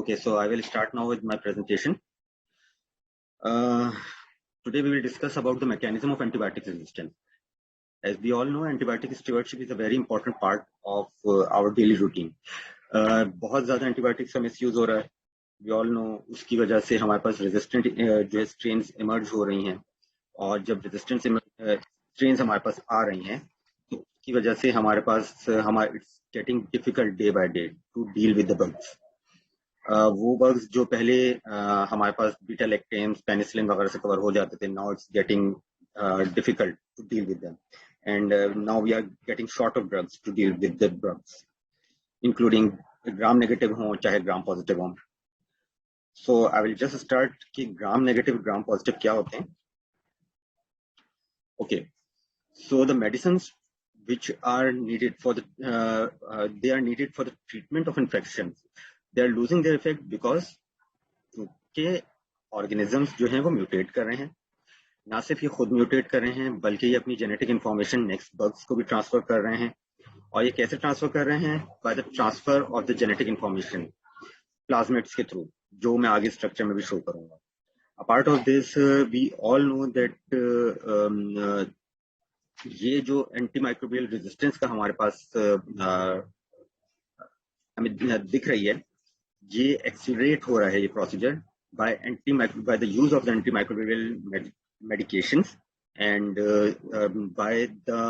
Okay, so I will start now with my presentation. Today we will discuss about the mechanism of antibiotic resistance. As we all know, antibiotic stewardship is a very important part of our daily routine. बहुत ज़्यादा antibiotics का misuse हो रहा है. We all know उसकी वजह से हमारे पास रेजिस्टेंट जो है स्ट्रेन्स इमर्ज हो रही हैं, और जब रेजिस्टेंट स्ट्रेन्स हमारे पास आ रही हैं तो उसकी वजह से हमारे पास it's getting difficult day by day to deal with the bugs. वो बग्स जो पहले हमारे पास बीटा लैक्टेम्स पेनिसिलिन वगैरह से कवर हो जाते थे, now it's getting difficult to deal with them, and now we are getting short of drugs to deal with the bugs, including gram negative हों चाहे ग्राम पॉजिटिव हों. So I will just start कि gram negative gram positive क्या होते हैं. Okay, so the medicines which are needed for the they are needed for the treatment of infections, they are losing their effect because के organisms जो हैं वो mutate कर रहे हैं. ना सिर्फ ये खुद म्यूटेट कर रहे हैं बल्कि ये अपनी जेनेटिक इंफॉर्मेशन नेक्स्ट बग्स को भी ट्रांसफर कर रहे हैं. और ये कैसे ट्रांसफर कर रहे हैं? By the transfer of the genetic information plasmids के थ्रू, जो मैं आगे स्ट्रक्चर में भी शो करूंगा. Apart of this we all know that ये जो एंटीमाइक्रोबियल रेजिस्टेंस का हमारे पास हमें दिख रही है, ये एक्सीलरेट हो रहा है ये procedure by the use of the antimicrobial medications and by the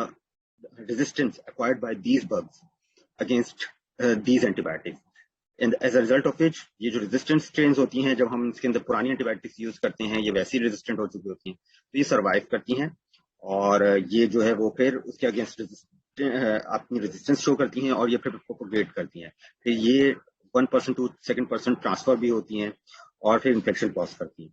resistance acquired by these bugs against these antibiotics, and as a result of which ये जो resistant strains होती हैं, जब हम इसके अंदर पुरानी antibiotics यूज करते हैं, ये वैसी resistant हो चुकी होती हैं तो ये सर्वाइव करती हैं, और ये जो है वो फिर उसके अगेंस्ट अपनी रेजिस्टेंस शो करती हैं और ये फिर प्रोपोगेट करती हैं. फिर ये 1% to 2% ट्रांसफर भी होती हैं और फिर इन्फेक्शन कॉज करती हैं.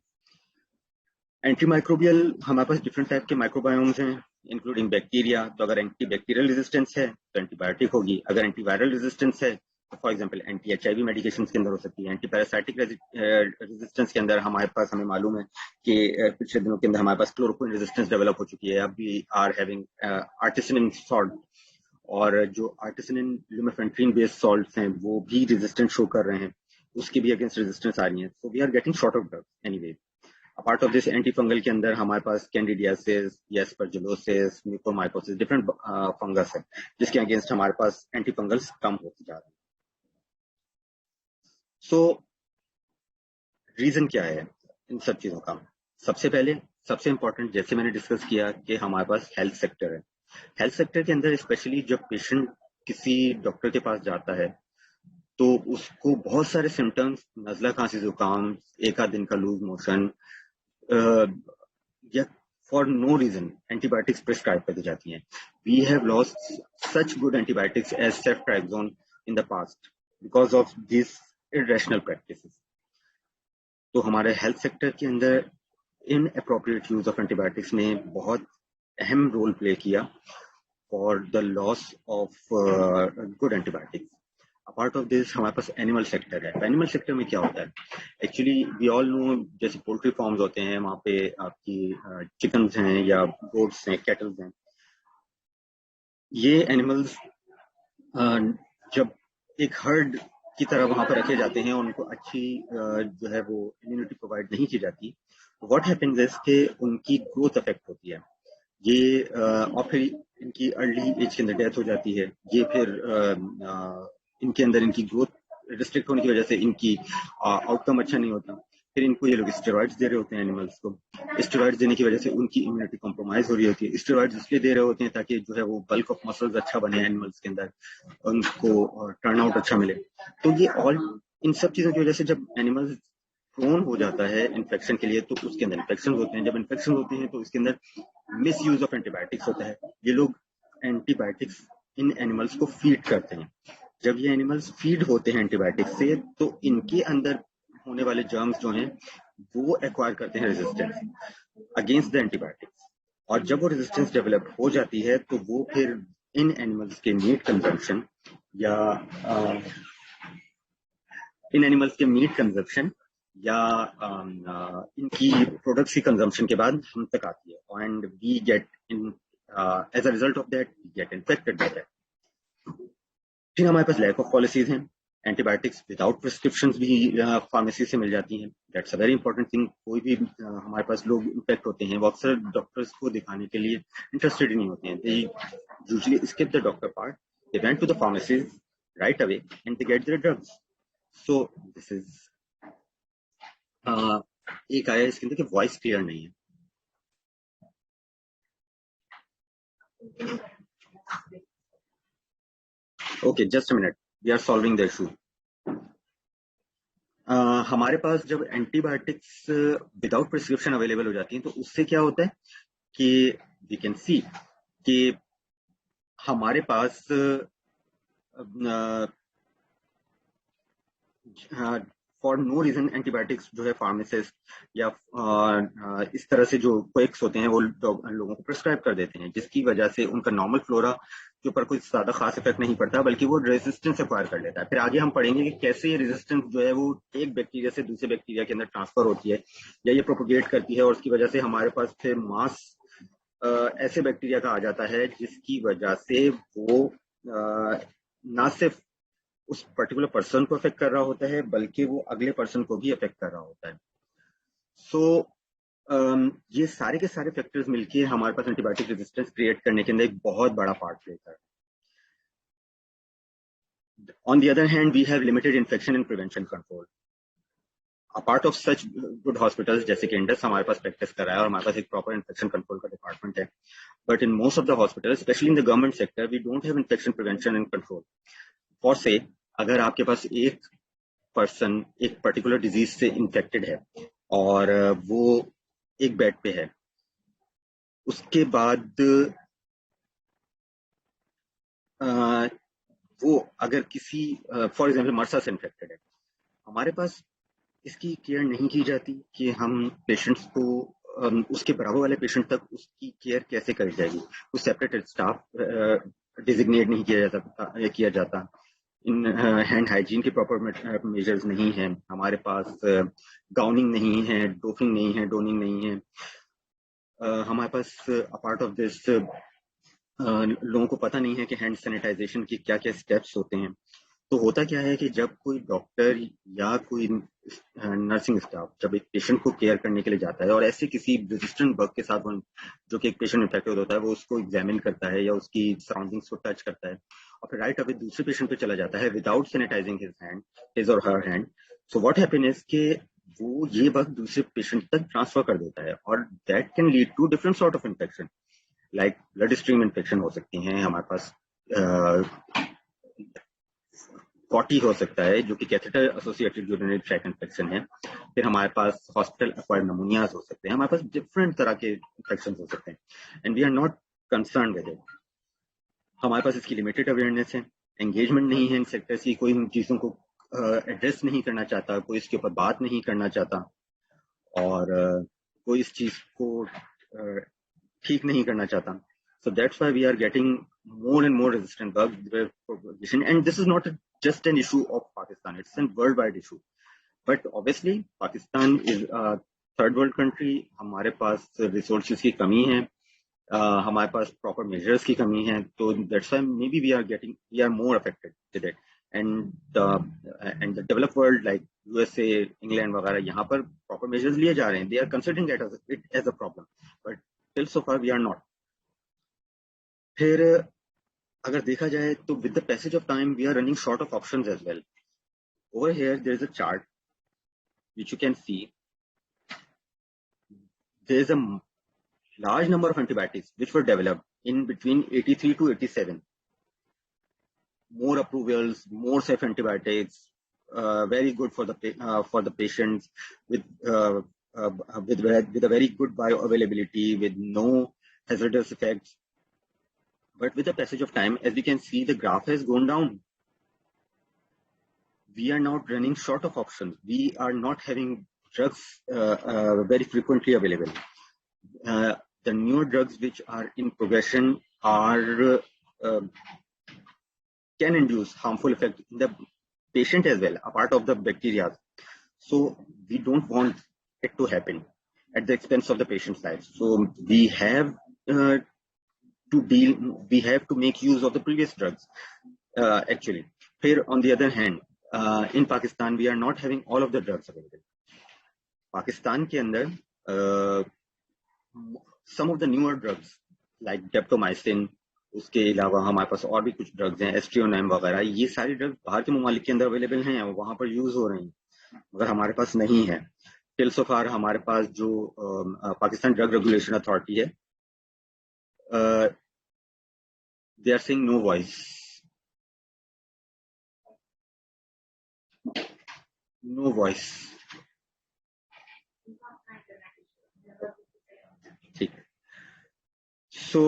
एंटीमाइक्रोबियल हमारे पास डिफरेंट टाइप के माइक्रोबायोम्स हैं, इंक्लूडिंग बैक्टीरिया. तो अगर एंटी बैक्टीरियल रेजिस्टेंस है तो एंटीबायोटिक होगी. अगर एंटीवायरल रेजिस्टेंस है तो for example anti HIV medication के अंदर हो सकती है. एंटी पैरासाइटिक रेजिस्टेंस के अंदर हमें मालूम है कि पिछले दिनों के अंदर हमारे पास क्लोरोक्विन रेजिस्टेंस डेवलप हो चुकी है. अब वी आर हैविंग आर्टिसनिन सॉल्ट, और जो आर्टिसनिन लुमेफेंट्रिन बेस्ड सॉल्ट्स हैं वो भी रेजिस्टेंस शो कर रहे हैं, उसकी भी अगेंस्ट रेजिस्टेंस आ रही है. So we are getting short of drugs anyway. Apart of this anti fungal के अंदर हमारे पास candidiasis, aspergillosis, mucormycosis, different fungus है जिसके अगेंस्ट हमारे पास एंटी फंगल्स कम होते जा रहे हैं. सो रीजन क्या है इन सब चीजों का? सबसे पहले सबसे इंपॉर्टेंट, जैसे मैंने डिस्कस किया कि हमारे पास हेल्थ सेक्टर है. हेल्थ सेक्टर के अंदर स्पेशली जब पेशेंट किसी डॉक्टर के पास जाता है तो उसको बहुत सारे सिम्टम्स, नजला, खांसी, जुकाम, एक आध दिन का लूज मोशन, या for no reason antibiotics prescribe कर दी जाती हैं. We have lost such good antibiotics as ceftriaxone in the past because of this irrational practices. तो हमारे हेल्थ सेक्टर के अंदर inappropriate use of antibiotics ने बहुत अहम रोल प्ले किया for the loss of good antibiotics. Apart of this हमारे पास एनिमल सेक्टर है. एनिमल सेक्टर में क्या होता है? एक्चुअली वी ऑल नो, जैसे पोल्ट्री फार्म्स होते हैं, वहाँ पे आपकी चिकन्स हैं या गोट्स हैं, कैटल्स हैं. ये एनिमल्स जब एक हर्ड की तरह वहां पर रखे जाते हैं, उनको अच्छी जो है वो इम्यूनिटी प्रोवाइड नहीं की जाती. व्हाट हैपेंस इज कि उनकी ग्रोथ अफेक्ट होती है. ये और फिर इनकी अर्ली एज के अंदर डेथ हो जाती है. ये फिर इनके अंदर इनकी ग्रोथ रिस्ट्रिक्ट होने की वजह से इनकी आउटकम अच्छा नहीं होता. फिर इनको ये लोग स्टेरॉइड्स दे रहे होते हैं एनिमल्स को. स्टेरॉइड्स देने की वजह से उनकी इम्यूनिटी कॉम्प्रोमाइज हो रही होती है. स्टेरॉइड्स इसलिए दे रहे होते हैं ताकि जो है वो बल्क ऑफ मसल्स अच्छा बने एनिमल्स के अंदर, उनको टर्न आउट अच्छा मिले. तो ये ऑल इन सब चीजों की वजह से जब एनिमल्स प्रोन हो जाता है इन्फेक्शन के लिए तो उसके अंदर इन्फेक्शन होते हैं. जब इन्फेक्शन होते हैं तो इसके अंदर मिस यूज ऑफ एंटीबायोटिक्स होता है. ये लोग एंटीबायोटिक्स इन एनिमल्स को फीड करते हैं. जब ये एनिमल्स फीड होते हैं एंटीबायोटिक्स से तो इनके अंदर होने वाले जर्म्स जो हैं वो एक्वायर करते हैं रेजिस्टेंस अगेंस्ट द एंटीबायोटिक्स. और जब वो रेजिस्टेंस डेवलप हो जाती है तो वो फिर इन एनिमल्स के मीट कंजम्पशन या इनकी प्रोडक्ट्स की कंजम्पशन के बाद हम तक आती है, and we get in as a result of that we get infected by that. फिर हमारे पास लैक ऑफ पॉलिसीज हैं. एंटीबायोटिक्स विदाउट प्रिस्क्रिप्शन भी फार्मेसी से मिल जाती हैं. That's a very important thing. कोई भी हमारे पास लोग इम्पैक्ट होते हैं, वो अक्सर डॉक्टर्स को दिखाने के लिए इंटरेस्टेड नहीं होते हैं. They usually skip the doctor part. They went to the pharmacy right away and they get their drugs. So this is एक आया इसके अंदर कि वॉइस क्लियर नहीं है. Okay, just a minute, we are solving the issue. हमारे पास जब एंटीबायोटिक्स विदाउट प्रिस्क्रिप्शन अवेलेबल हो जाती हैं तो उससे क्या होता है कि वी कैन सी कि हमारे पास फॉर नो रीजन एंटीबायोटिक्स जो है फार्मासिस्ट या इस तरह से जो क्विक्स होते हैं वो लोगों को प्रिस्क्राइब कर देते हैं, जिसकी वजह से उनका नॉर्मल फ्लोरा के ऊपर कोई ज्यादा खास इफेक्ट नहीं पड़ता, बल्कि वो रेजिस्टेंस एक्वायर कर लेता है. फिर आगे हम पढ़ेंगे कि कैसे ये रेजिस्टेंस जो है वो एक बैक्टीरिया से दूसरे बैक्टीरिया के अंदर ट्रांसफर होती है या ये प्रोपोगेट करती है, और उसकी वजह से हमारे पास फिर मास ऐसे बैक्टीरिया का आ जाता है जिसकी वजह से वो ना सिर्फ उस पर्टिकुलर पर्सन को अफेक्ट कर रहा होता है बल्कि वो अगले पर्सन को भी अफेक्ट कर रहा होता है. सो ये सारे के सारे फैक्टर्स मिलके हमारे पास एंटीबायोटिक रेजिस्टेंस क्रिएट करने के अंदर एक बहुत बड़ा पार्ट प्ले करता है. On the other hand, we have limited infection and prevention control. A part of such good hospitals जैसे कि इंडस हमारे पास प्रैक्टिस कर रहा है और हमारे पास एक प्रॉपर इन्फेक्शन कंट्रोल का डिपार्टमेंट है, but in most of the hospitals specially in the government sector we don't have infection prevention and control. For say अगर आपके पास एक पर्सन एक पर्टिकुलर डिजीज से इन्फेक्टेड है और वो एक बेड पे है, उसके बाद वो अगर किसी फॉर एग्जाम्पल मर्सा से इन्फेक्टेड है, हमारे पास इसकी केयर नहीं की जाती कि हम पेशेंट्स को उसके बराबर वाले पेशेंट तक उसकी केयर कैसे करी जाएगी. कुछ सेपरेट स्टाफ डिजिग्नेट नहीं किया जाता. इन हैंड हाइजीन के प्रॉपर मेजर्स नहीं है. हमारे पास गाउनिंग नहीं है, डोफिंग नहीं है, डोनिंग नहीं है. हमारे पास अपार्ट ऑफ दिस लोगों को पता नहीं है कि हैंड सैनिटाइजेशन के क्या क्या स्टेप्स होते हैं. तो होता क्या है कि जब कोई डॉक्टर या कोई नर्सिंग स्टाफ जब एक पेशेंट को केयर करने के लिए जाता है और ऐसे किसी रेजिस्टेंट बग के साथ जो कि एक पेशेंट इन्फेक्टेड होता है वो उसको एग्जामिन करता है या उसकी सराउंडिंग्स को टच करता है और फिर राइट अवे दूसरे पेशेंट पे चला जाता है विदाउट सैनिटाइजिंग हिज और her hand. So what happen is कि वो ये बग दूसरे पेशेंट तक ट्रांसफर कर देता है और that can lead to different sort of infection. Like blood stream infection हो सकती हैं, हमारे पास कॉटी हो सकता है जो कि catheter associated urinary tract infection है. फिर हमारे पास हॉस्पिटल एक्वायर्ड नमूनियाज हो सकते हैं. हमारे पास डिफरेंट तरह के इन्फेक्शन हो सकते हैं and we are not concern with it. हमारे पास इसकी लिमिटेड अवेयरनेस है, एंगेजमेंट नहीं है इन सेक्टर्स की, कोई इन चीजों को एड्रेस नहीं करना चाहता, कोई इसके ऊपर बात नहीं करना चाहता और कोई इस चीज को ठीक नहीं करना चाहता. So that's why we are getting more and more resistant bugs, and this is not just an issue of Pakistan; it's a worldwide issue. But obviously, Pakistan is a third world country. हमारे पास resources की कमी है, हमारे पास proper measures की कमी है, तो that's why maybe we are more affected with it. And the developed world like USA, England वगैरह यहाँ पर proper measures लिए जा रहे हैं. They are considering it as a problem, but till so far we are not. फिर अगर देखा जाए तो with the passage of time we are running short of options as well. Over here there is a chart which you can see. There is a large number of antibiotics which were developed in between 83 to 87. More approvals, more safe antibiotics, very good for the patients with a very good bioavailability with no hazardous effects. But with the passage of time, as we can see, the graph has gone down. We are not running short of options. We are not having drugs very frequently available. The newer drugs which are in progression can induce harmful effect in the patient as well, a part of the bacteria. So we don't want it to happen at the expense of the patient's life. So we have we have to make use of the previous drugs actually. Here on the other hand, in Pakistan we are not having all of the drugs available. Pakistan के अंदर some of the newer drugs like daptomycin, उसके अलावा हमारे पास और भी कुछ drugs हैं, एस्ट्रियोनेम वगैरह, ये सारी ड्रग्स बाहर के ममालिक के अंदर अवेलेबल हैं, वहां पर यूज हो रही हैं, मगर हमारे पास नहीं है। टिल सो फार हमारे पास जो पाकिस्तान ड्रग रेगुलेशन अथॉरिटी है, they are saying no voice, no voice. ठीक है, सो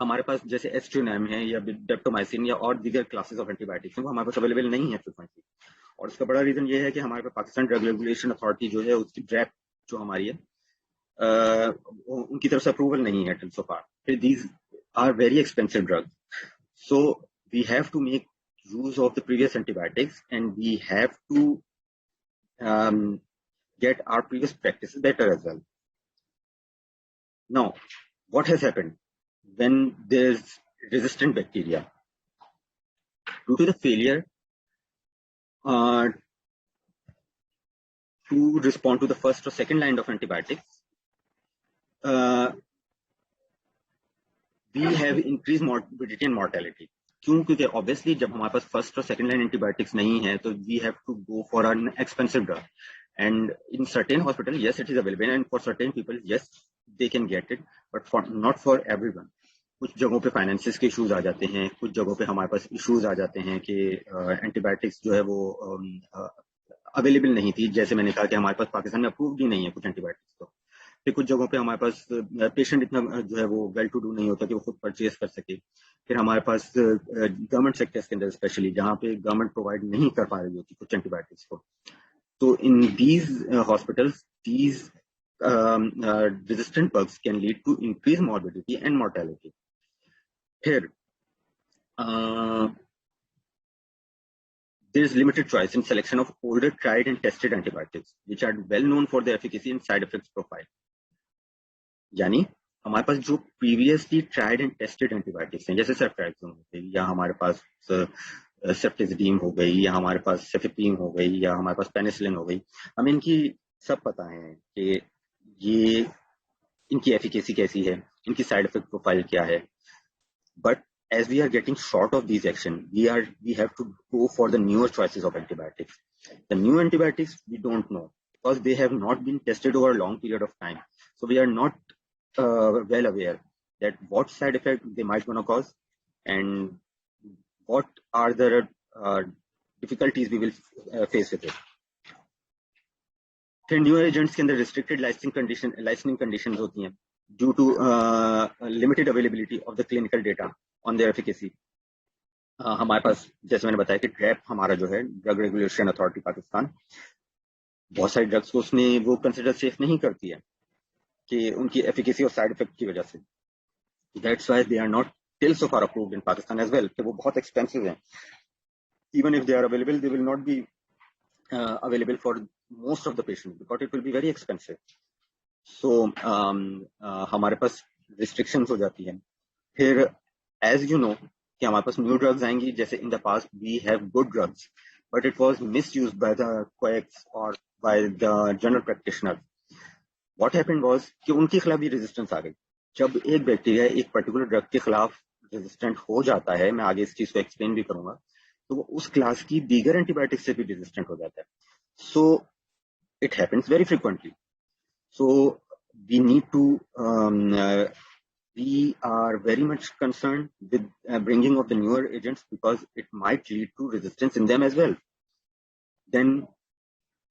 हमारे पास जैसे एस्ट्रियोनेम है या डेप्टोमाइसिन या और दीगर क्लासेस ऑफ एंटीबायोटिक्स हैं, वो हमारे पास अवेलेबल नहीं है फ्रिक्वेंटली। और इसका बड़ा रीजन ये है कि हमारे पास पाकिस्तान ड्रग रेगुलेशन अथॉरिटी जो है, उसकी ड्रैप जो हमारी है, उनकी तरफ से अप्रूवल नहीं है टिल सो फार। फिर these are very expensive drugs, so we have to make use of the previous antibiotics and we have to get our previous practices better as well. Now, what has happened when there's resistant bacteria? Due to the failure to respond to the first or second line of antibiotics, we have increased morbidity and mortality. क्यों? क्योंकि obviously जब हमारे पास first और second line antibiotics नहीं है तो we have to go for an expensive drug, and in certain hospital yes it is available, and for certain people yes they can get it, but not for everyone. कुछ जगहों पे finances के issues आ जाते हैं, कुछ जगहों पे हमारे पास इश्यूज आ जाते हैं कि एंटीबायोटिक्स जो है वो अवेलेबल नहीं थी। जैसे मैंने कहा कि हमारे पास पाकिस्तान में अप्रूव भी नहीं है कुछ एंटीबायोटिक्स, तो फिर कुछ जगहों पे हमारे पास पेशेंट इतना जो है वो वेल टू डू नहीं होता कि वो खुद परचेज कर सके। फिर हमारे पास गवर्नमेंट सेक्टर्स के अंदर स्पेशली जहाँ पे गवर्नमेंट प्रोवाइड नहीं कर पा रही होती कुछ एंटीबायोटिक्स को, तो in these hospitals these resistant bugs can lead to increased morbidity and mortality. Here, there is limited choice in selection of older tried and tested antibiotics, which are well known for their efficacy and side effects profile. यानी हमारे पास जो previously tried and tested antibiotics हैं, जैसे सेफ्ट्राइजोन हो गई, या हमारे पास सेफ्टिजिडीम हो गई, या हमारे पास सेफिपीम हो गई, या हमारे पास पेनिसिलिन हो गई, हमें इनकी सब पता है कि ये इनकी एफिकेसी कैसी है, इनकी साइड इफेक्ट प्रोफाइल क्या है, but as we are getting short of these action, we have to go for the newer choices of antibiotics. The new antibiotics we don't know because they have not been tested over a long period of time, so we are not well aware that what side effect they might gonna cause and what are the difficulties we will face with it. फिर new agents के अंदर restricted licensing conditions होती हैं due to limited availability of the clinical data on their efficacy. हमारे पास जैसे मैंने बताया कि ड्रैप हमारा जो है ड्रग रेगुलेशन अथॉरिटी पाकिस्तान, बहुत सारे ड्रग्स को उसने वो कंसिडर सेफ नहीं करती है कि उनकी एफिकेसी और साइड इफेक्ट की वजह से। That's why they are not till so far approved in Pakistan as well, कि वो बहुत एक्सपेंसिव हैं। Even if they are available they will not be available for most of the patients because it will be very expensive. So हमारे पास restrictions हो जाती हैं। फिर as you know कि हमारे पास new drugs आएंगी, जैसे in the past we have good drugs but it was misused by the quacks or by the general practitioners. What happened was कि उनके खिलाफ भी resistance आ गई। जब एक बैक्टीरिया एक पर्टिकुलर ड्रग के खिलाफ रेजिस्टेंट हो जाता है, मैं आगे इस चीज को एक्सप्लेन भी करूंगा, तो वो उस क्लास की दीगर एंटीबायोटिक से भी रेजिस्टेंट हो जाता है। सो it happens very frequently. So we need to, we are very much concerned with bringing of the newer agents because it might lead to resistance in them as well. Then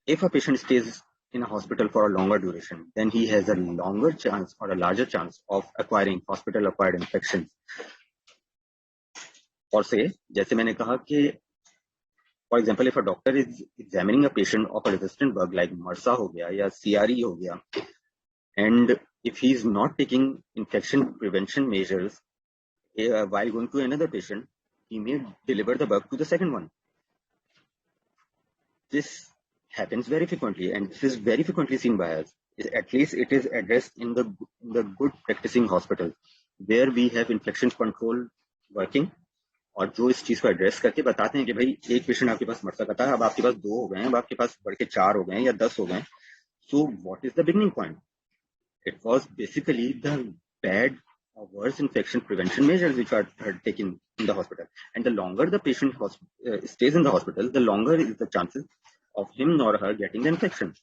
if a patient stays in a hospital for a longer duration, then he has a longer chance or a larger chance of acquiring hospital acquired infections. और से जैसे मैंने कहा कि For example, if a doctor is examining a patient of a resistant bug like MRSA हो गया या CRE हो गया, and if he is not taking infection prevention measures while going to another patient, he may deliver the bug to the second one. This happens very frequently, and this is very frequently seen by us. At least it is addressed in the good practicing hospitals where we have infection control working. और जो इस चीज को address करके बताते हैं कि भाई एक पेशेंट आपके पास मर सकता है, अब आपके पास 2 हो गए हैं, अब आपके पास बढ़ के 4 हो गए हैं या 10 हो गए हैं. So what is the beginning point? It was basically the bad or worse infection prevention measures which are taken in the hospital. And the longer the patient stays in the hospital, the longer is the chances of him or her getting the infection.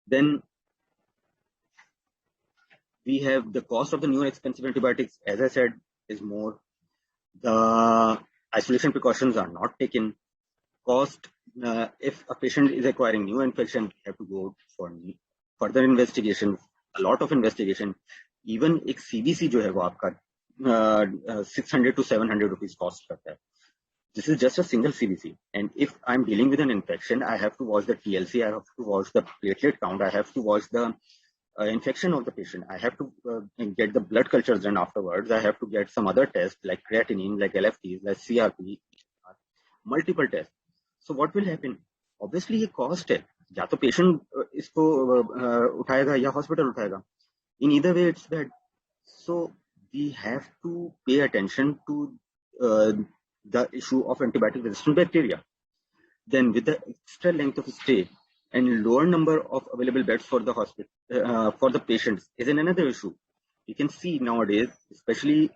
Then we have the cost of the new expensive antibiotics, as I said, is more. The isolation precautions are not taken. Cost, if a patient is acquiring new infection, we have to go for further investigation, a lot of investigation. Even एक CBC जो है वो आपका 600 to 700 rupees cost करता है. This is just a single CBC. And if I'm dealing with an infection, I have to watch the TLC, I have to watch the platelet count, I have to watch the infection of the patient. I have to get the blood cultures done afterwards. I have to get some other tests like creatinine, like LFTs, like CRP, multiple tests. So what will happen? Obviously, ये cost है. या तो patient इसको उठाएगा या hospital उठाएगा. In either way, it's bad. So we have to pay attention to the issue of antibiotic-resistant bacteria. Then, with the extra length of stay and lower number of available beds for the hospital for the patients is another issue. You can see nowadays, especially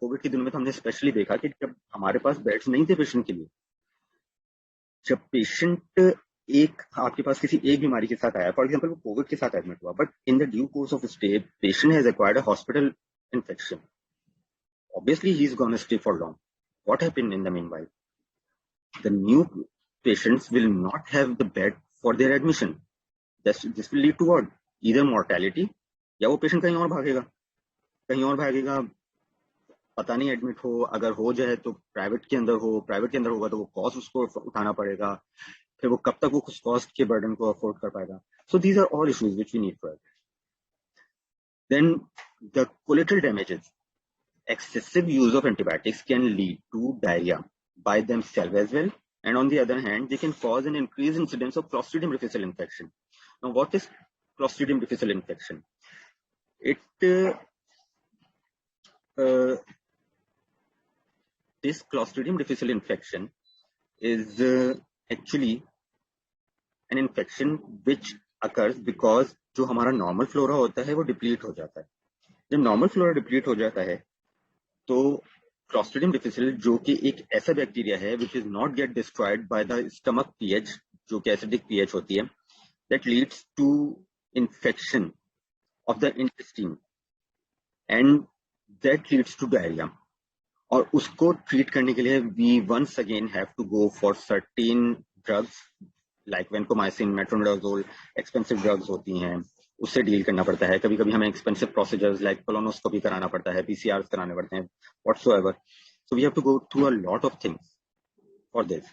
Covid के दिनों में तो हमने specially देखा कि जब हमारे पास beds नहीं थे पेशेंट के लिए, जब पेशेंट एक आपके पास किसी एक बीमारी के साथ आया, फॉर एग्जांपल वो कोविड के साथ एडमिट हुआ, but in the due course of stay patient has acquired a hospital infection. Obviously, he's going to stay for long. What happened in the meanwhile? The new patients will not have the bed for their admission. This will lead to what? Either mortality, या वो patient कहीं और भागेगा, पता नहीं admit हो, अगर हो जाए तो प्राइवेट के अंदर होगा तो वो कॉस्ट उसको उठाना पड़ेगा, फिर वो कब तक वो उस कॉस्ट के बर्डन को अफोर्ड कर पाएगा. So these are all issues which we need to address. Then the collateral damages. Excessive use of antibiotics can lead to diarrhea by themselves as well, and on the other hand, they can cause an increased incidence of Clostridium difficile infection. Now, what is Clostridium difficile infection? This Clostridium difficile infection is actually an infection which occurs because जो हमारा normal flora होता है वो deplete हो जाता है. जब normal flora deplete हो जाता है तो Clostridium difficile जो कि एक ऐसा बैक्टीरिया है which is not get destroyed by the stomach pH, जो कि acidic pH होती है, that leads to infection of the intestine and that leads to diarrhea. और उसको ट्रीट करने के लिए we once again have to go for certain drugs like vancomycin, metronidazole, expensive drugs होती हैं, उससे डील करना पड़ता है. कभी कभी हमें एक्सपेंसिव प्रोसीजर्स लाइक कोलोनोस्कोपी कराना पड़ता है, PCRs कराने पड़ते हैं, whatsoever. So we have to go through a lot of things for this.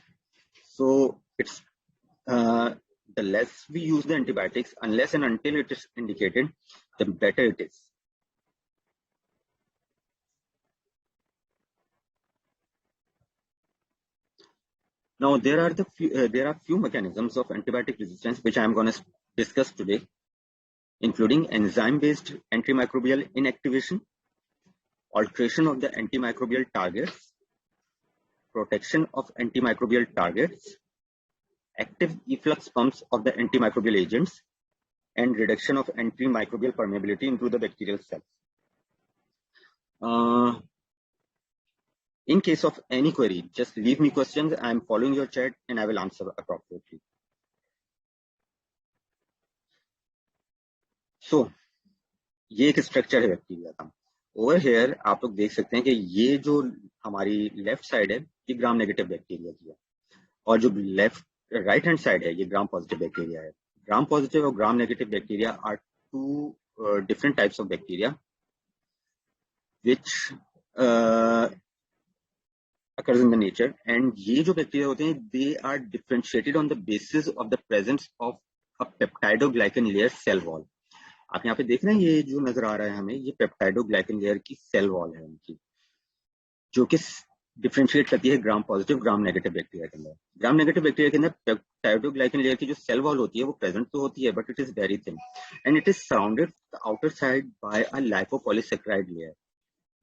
So it's the less we use the antibiotics, unless and until it is indicated, the better it is. Now there are few mechanisms of antibiotic resistance which I am going to discuss today, including enzyme-based antimicrobial inactivation, alteration of the antimicrobial targets, protection of antimicrobial targets, active efflux pumps of the antimicrobial agents, and reduction of antimicrobial permeability into the bacterial cells. In case of any query, just leave me questions. I am following your chat and I will answer appropriately. So, ये एक structure है bacteria का. Over here आप लोग देख सकते हैं कि ये जो हमारी लेफ्ट साइड है ये ग्राम नेगेटिव बैक्टीरिया की है, और जो राइट हैंड साइड है ये ग्राम पॉजिटिव बैक्टीरिया है. ग्राम पॉजिटिव और gram negative bacteria are two different types of bacteria which occurs in the nature, and ये जो बैक्टीरिया होते हैं they are differentiated on the basis of the presence of a peptidoglycan layer cell wall. आप यहाँ पे देख रहे हैं ये जो नजर आ रहा है हमें, ये पेप्टाइडोग्लाइकन लेयर की सेल वॉल है उनकी, जो कि डिफ्रेंशिएट करती है gram positive gram negative bacteria के अंदर। ग्राम नेगेटिव बैक्टीरिया के अंदर पेप्टाइडोग्लाइकन लेयर की जो सेल वॉल होती है वो प्रेजेंट तो होती है, but it is very thin and it is surrounded outer side by a lipopolysaccharide layer,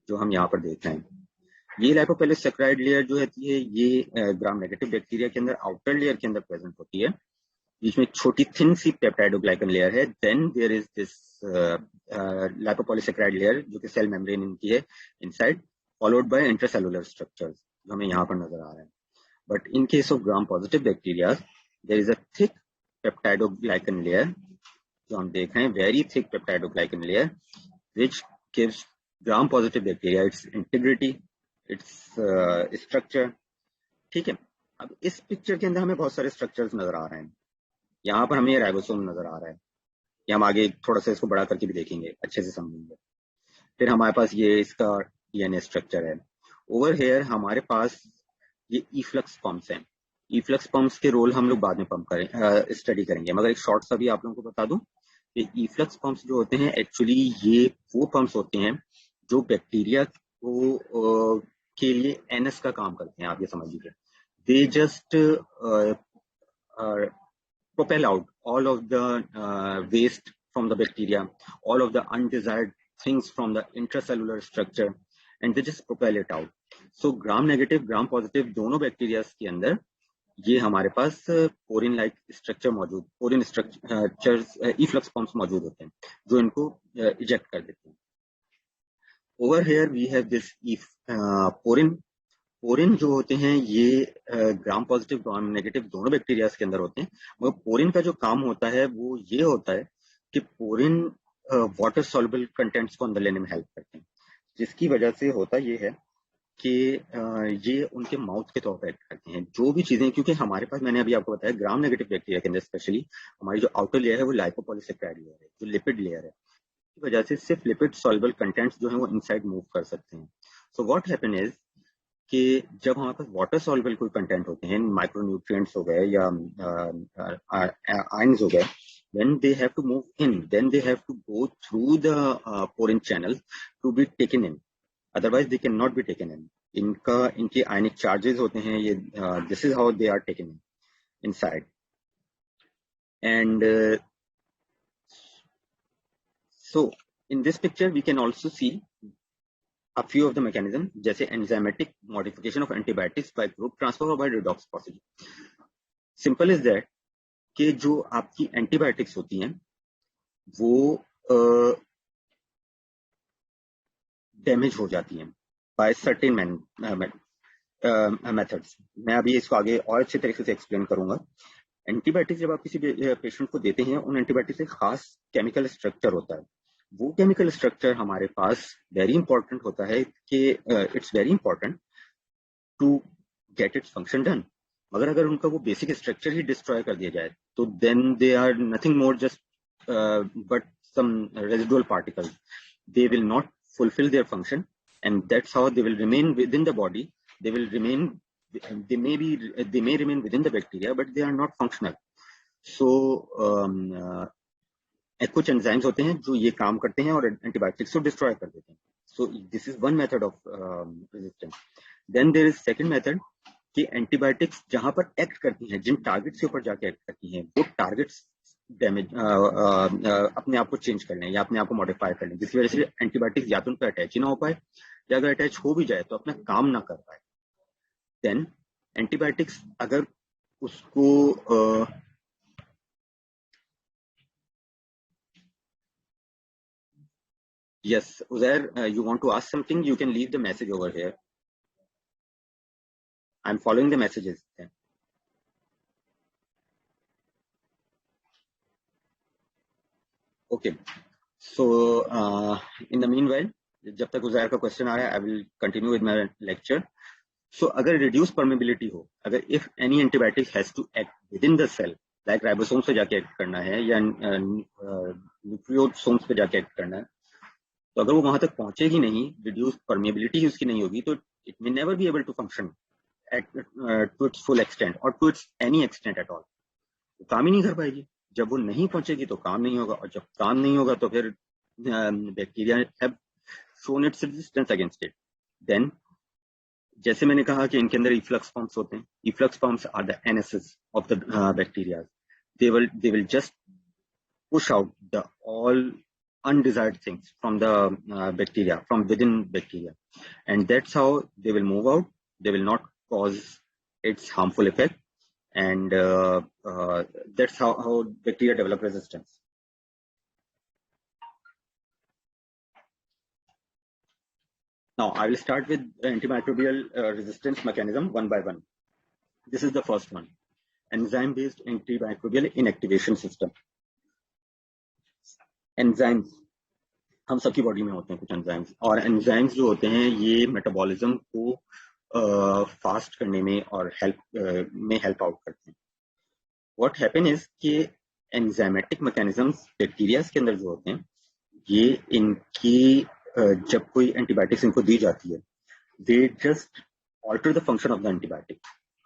जो हम यहाँ पर देख रहे हैं। ये लाइपोपॉलीसेकेराइड लेयर जो होती है ये ग्राम नेगेटिव बैक्टीरिया के अंदर आउटर लेयर के अंदर प्रेजेंट होती है। बीच में छोटी थिन सी पेप्टाइडोग्लाइकन लेयर है। Then there is this lipopolysaccharide layer जो कि सेल मेम्ब्रेन इनकी है inside, followed by intracellular structures जो हमें यहाँ पर नजर आ रहा है। But in case of gram-positive bacteria, there is a thick peptidoglycan layer जो हम देख रहे हैं, very thick peptidoglycan layer, which gives gram-positive bacteria its integrity, its structure। ठीक है, अब इस पिक्चर के अंदर हमें बहुत सारे स्ट्रक्चर्स नजर आ रहे हैं। यहाँ पर हमें राइबोसोम नजर आ रहा है, ये हम आगे थोड़ा सा इसको बड़ा करके भी देखेंगे, अच्छे से समझेंगे। फिर हमारे पास ये इसका डीएनए स्ट्रक्चर है। ओवर हेयर हमारे पास ये इफ्लक्स पंप्स हैं। इफ्लक्स पंप्स के रोल हम लोग बाद में स्टडी करेंगे, मगर एक शॉर्ट सा भी आप लोगों को बता दूं कि इफ्लक्स पंप्स जो होते हैं एक्चुअली ये वो पंप्स होते हैं जो बैक्टीरिया को के लिए एनएस का काम करते हैं। आप ये समझ लीजिए, they just propel out all of the waste from the bacteria, all of the undesired things from the intracellular structure, and they just propel it out. So gram negative gram positive दोनों bacteria के अंदर ये हमारे पास porin like structure मौजूद, porin structures efflux pumps मौजूद होते हैं जो इनको इजेक्ट कर देते हैं। Over here we have this porin. Porin जो होते हैं ये ग्राम पॉजिटिव ग्राम नेगेटिव दोनों बैक्टीरिया के अंदर होते हैं, मगर पोरिन का जो काम होता है वो ये होता है कि पोरिन वाटर सॉल्युबल कंटेंट्स को अंदर लेने में हेल्प करते हैं, जिसकी वजह से होता ये है कि ये उनके माउथ के तौर पर एक्ट करते हैं जो भी चीजें, क्योंकि हमारे पास मैंने अभी आपको बताया ग्राम नेगेटिव बैक्टीरिया के अंदर स्पेशली हमारी जो आउटर लेयर है वो लाइपोपॉलीसेकेराइड लेयर है, जो लिपिड लेयर है, की वजह से सिर्फ लिपिड सॉल्युबल कंटेंट्स जो है वो इनसाइड मूव कर सकते हैं। सो व्हाट हैपन इज कि जब हमारे पास वाटर सॉल्युबल कोई कंटेंट होते हैं, माइक्रोन्यूट्रिएंट्स हो गए या आयंस हो गए, when they have to move in, then they have to go through the porine channel to be taken in, otherwise they cannot be taken in। इनके आयनिक चार्जेस होते हैं, ये this is how they are taken in inside। And so in this picture we can also see a few of the mechanism, जैसे enzymatic modification of antibiotics by group transfer or by redox procedure। Simple is that कि जो आपकी antibiotics होती हैं वो damage हो जाती हैं बाय सर्टेन मेथड्स। मैं अभी इसको आगे और अच्छे तरीके से एक्सप्लेन करूंगा। एंटीबायोटिक्स जब आप किसी पेशेंट को देते हैं, उन एंटीबायोटिक्स से खास केमिकल स्ट्रक्चर होता है। वो केमिकल स्ट्रक्चर हमारे पास वेरी इंपॉर्टेंट होता है कि it's very important to get its function done. मगर अगर उनका वो बेसिक स्ट्रक्चर ही डिस्ट्रॉय कर दिया जाए तो then they are nothing more just but some residual particles. They will not fulfill their function, and that's how they will remain within the body। they may remain within the bacteria, but they are not functional। so कुछ enzymes होते हैं जो ये काम करते हैं और antibiotics को डिस्ट्रॉय कर देते हैं। So this is one method of resistance. Then there is second method कि एंटीबायोटिक्स जहां पर एक्ट करती हैं, जिन टारगेट्स के ऊपर जाके एक्ट करती हैं, वो टारगेट्स डैमेज अपने आप को चेंज कर लें या अपने आप को मॉडिफाई कर लें, जिसकी वजह से एंटीबायोटिक्स या तो उन पर अटैच ही ना हो पाए, या अगर अटैच हो भी जाए तो अपना काम ना कर पाए। देन एंटीबायोटिक्स अगर उसको yes, Uzair, you want to ask something, you can leave the message over here। I'm following the messages। Okay, so in the meanwhile, जब तक उजायर का क्वेश्चन आ रहा है, I will continue with my lecture. So अगर reduce permeability हो, अगर if any antibiotic has to act with in the cell, like ribosome से जाके एक्ट करना है या न्यूक्लियोसोम्स पे जाके एक्ट करना है, तो अगर वो वहां तक पहुंचेगी नहीं, रिड्यूस परमेबिलिटी उसकी नहीं होगी, तो it may never be able to function to its full extent और to its any extent at all. काम ही नहीं कर पाएगी। जब वो नहीं पहुंचेगी तो काम नहीं होगा, और जब काम नहीं होगा तो फिर bacteria have shown its resistance against it। then जैसे मैंने कहा कि इनके अंदर इफ्लक्स पम्प्स होते हैं. Efflux pumps are the NSS of the bacteria. They will just push out the all undesired things from the bacteria, from within bacteria, and that's how they will move out. They will not cause its harmful effect, and that's how bacteria develop resistance. Now I will start with antimicrobial resistance mechanism one by one. This is the first one, enzyme based antimicrobial inactivation system. Enzymes हम सबकी body में होते हैं कुछ enzymes, और enzymes जो होते हैं ये मेटाबॉलिज्म को फास्ट करने में और हेल्प आउट करते हैं. व्हाट हैपन इज कि एंजाइमेटिक मैकेनिज्म्स बैक्टीरियाज के अंदर जो होते हैं ये इनकी जब कोई एंटीबायोटिक्स इनको दी जाती है, they just alter the function of the antibiotic.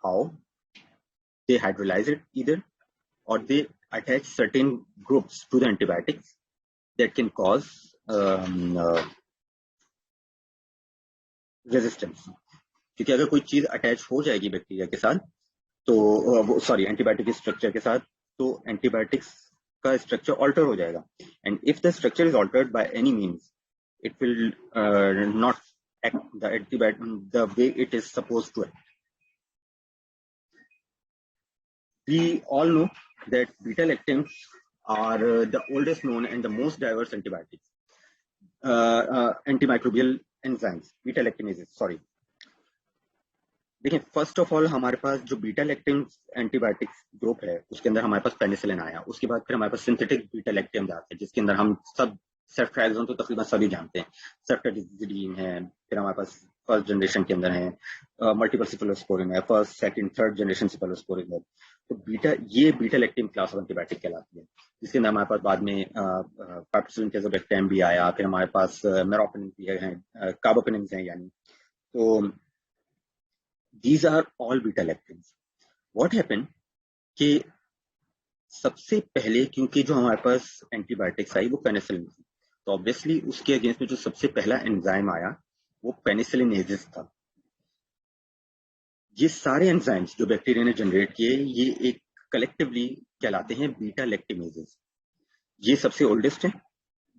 How? They hydrolyze it either, or they attach certain groups to the antibiotics that can cause resistance. क्योंकि अगर कोई चीज अटैच हो जाएगी बैक्टीरिया के साथ तो सॉरी एंटीबायोटिक स्ट्रक्चर के साथ, तो एंटीबायोटिक्स का स्ट्रक्चर ऑल्टर हो जाएगा. And if the structure is altered by any means, it will not act the antibiotic the way it is supposed to act. We all know that beta-lactams are the oldest known and the most diverse antibiotics, antimicrobial enzymes, beta-lactamases. Sorry. देखिए, first of all हमारे पास जो beta-lactam antibiotics group है उसके अंदर हमारे पास penicillin आया. उसके बाद फिर हमारे पास सिंथेटिक बीटा-लैक्टम आते हैं जिसके अंदर हम सब सेफ्ट्राइजोन तो तकरीबन सभी जानते हैं. सेफ्ट्राइजिडीन है, फिर हमारे पास फर्स्ट जनरेशन के अंदर है मल्टीपल सिफेलोस्पोरिन है, first second third generation cephalosporin है. तो ये बीटा-लैक्टम क्लास ऑफ एंटीबायोटिक कहलाती है, जिसके अंदर हमारे पास बाद में पार्टिसिलिन टेज़ोबैक्टम भी आया, फिर हमारे पास मेरोपेनिन भी है, कार्बापेनिन है. यानी तो these are all beta-lactams. What happened कि सबसे पहले क्योंकि जो हमारे पास एंटीबायोटिक्स आई वो पेनिसिलिन थी, तो ऑब्वियसली उसके अगेंस्ट में जो सबसे पहला एंजाइम आया वो पेनिसिलिनेजेस था. ये सारे एंजाइम्स जो बैक्टीरिया ने जनरेट किए ये एक कलेक्टिवली कहलाते हैं बीटा-लैक्टमेजेस. ये सबसे ओल्डेस्ट है,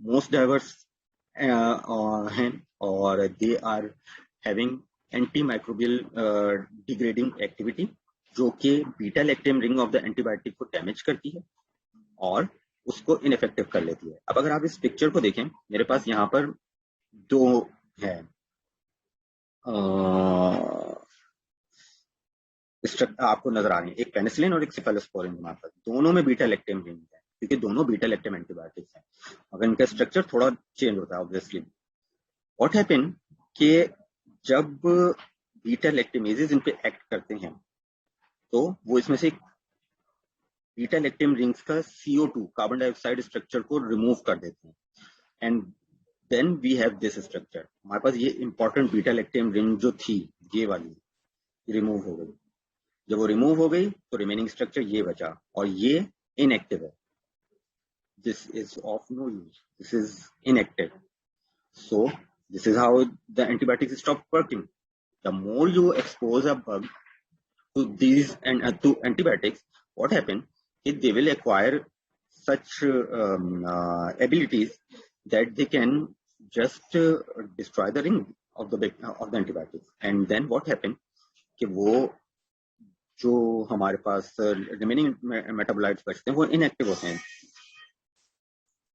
मोस्ट डाइवर्स हैं, और they are having antimicrobial degrading activity जो कि beta lactam ring of the antibiotic को डैमेज करती है और उसको इनइफेक्टिव कर लेती है. अब अगर आप इस पिक्चर को देखें, मेरे पास यहाँ पर दो है आपको नजर आ रही है, एक पेनिसिलिन और एक सिफेलोस्पोरिन. हमारे पास दोनों में बीटा-लैक्टम रिंग है क्योंकि दोनों बीटा-लैक्टम एंटीबायोटिक्स हैं. अगर इनका स्ट्रक्चर थोड़ा चेंज होता है ऑब्वियसली. व्हाट हैपन कि जब बीटा-लैक्टमेजेस इन पे एक्ट करते हैं तो वो इसमें से बीटा-लैक्टम रिंग्स का CO2 कार्बन डाइऑक्साइड स्ट्रक्चर को रिमूव कर देते हैं, and then we have this structure. हमारे पास ये इंपॉर्टेंट बीटा-लैक्टम रिंग जो थी ये वाली रिमूव हो गई. जब वो रिमूव हो गई तो रिमेनिंग स्ट्रक्चर ये बचा और ये इनएक्टिव है. This is of no use, this is inactive. So this is how the antibiotics stop working. The more you expose a bug to these and to antibiotics, what happens is they will acquire such abilities that they can just destroy the ring of the antibiotics. And then what happens कि वो जो हमारे पास remaining metabolites बचते हैं वो inactive होते हैं.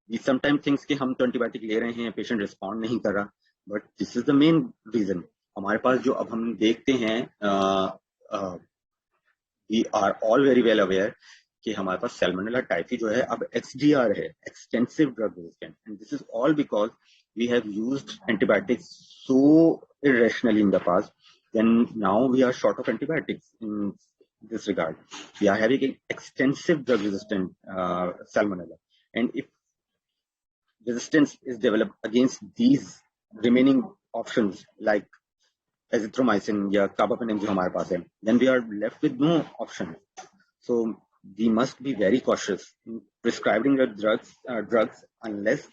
We sometimes think कि हम तो एंटीबायोटिक ले रहे हैं, पेशेंट रिस्पॉन्ड नहीं कर रहा, but this is the main reason. हमारे पास जो अब हम देखते हैं, we are all very well aware कि हमारे पास सैल्मोनेला टाइफी जो है अब XDR है, extensive drug resistant, and this is all because we have used antibiotics so irrationally in the past. Then now we are short of antibiotics in this regard. We are having extensive drug resistant salmonella, and if resistance is developed against these remaining options like azithromycin या carbapenem जो हमारे पास है, then we are left with no option. So we must be very cautious in prescribing the drugs unless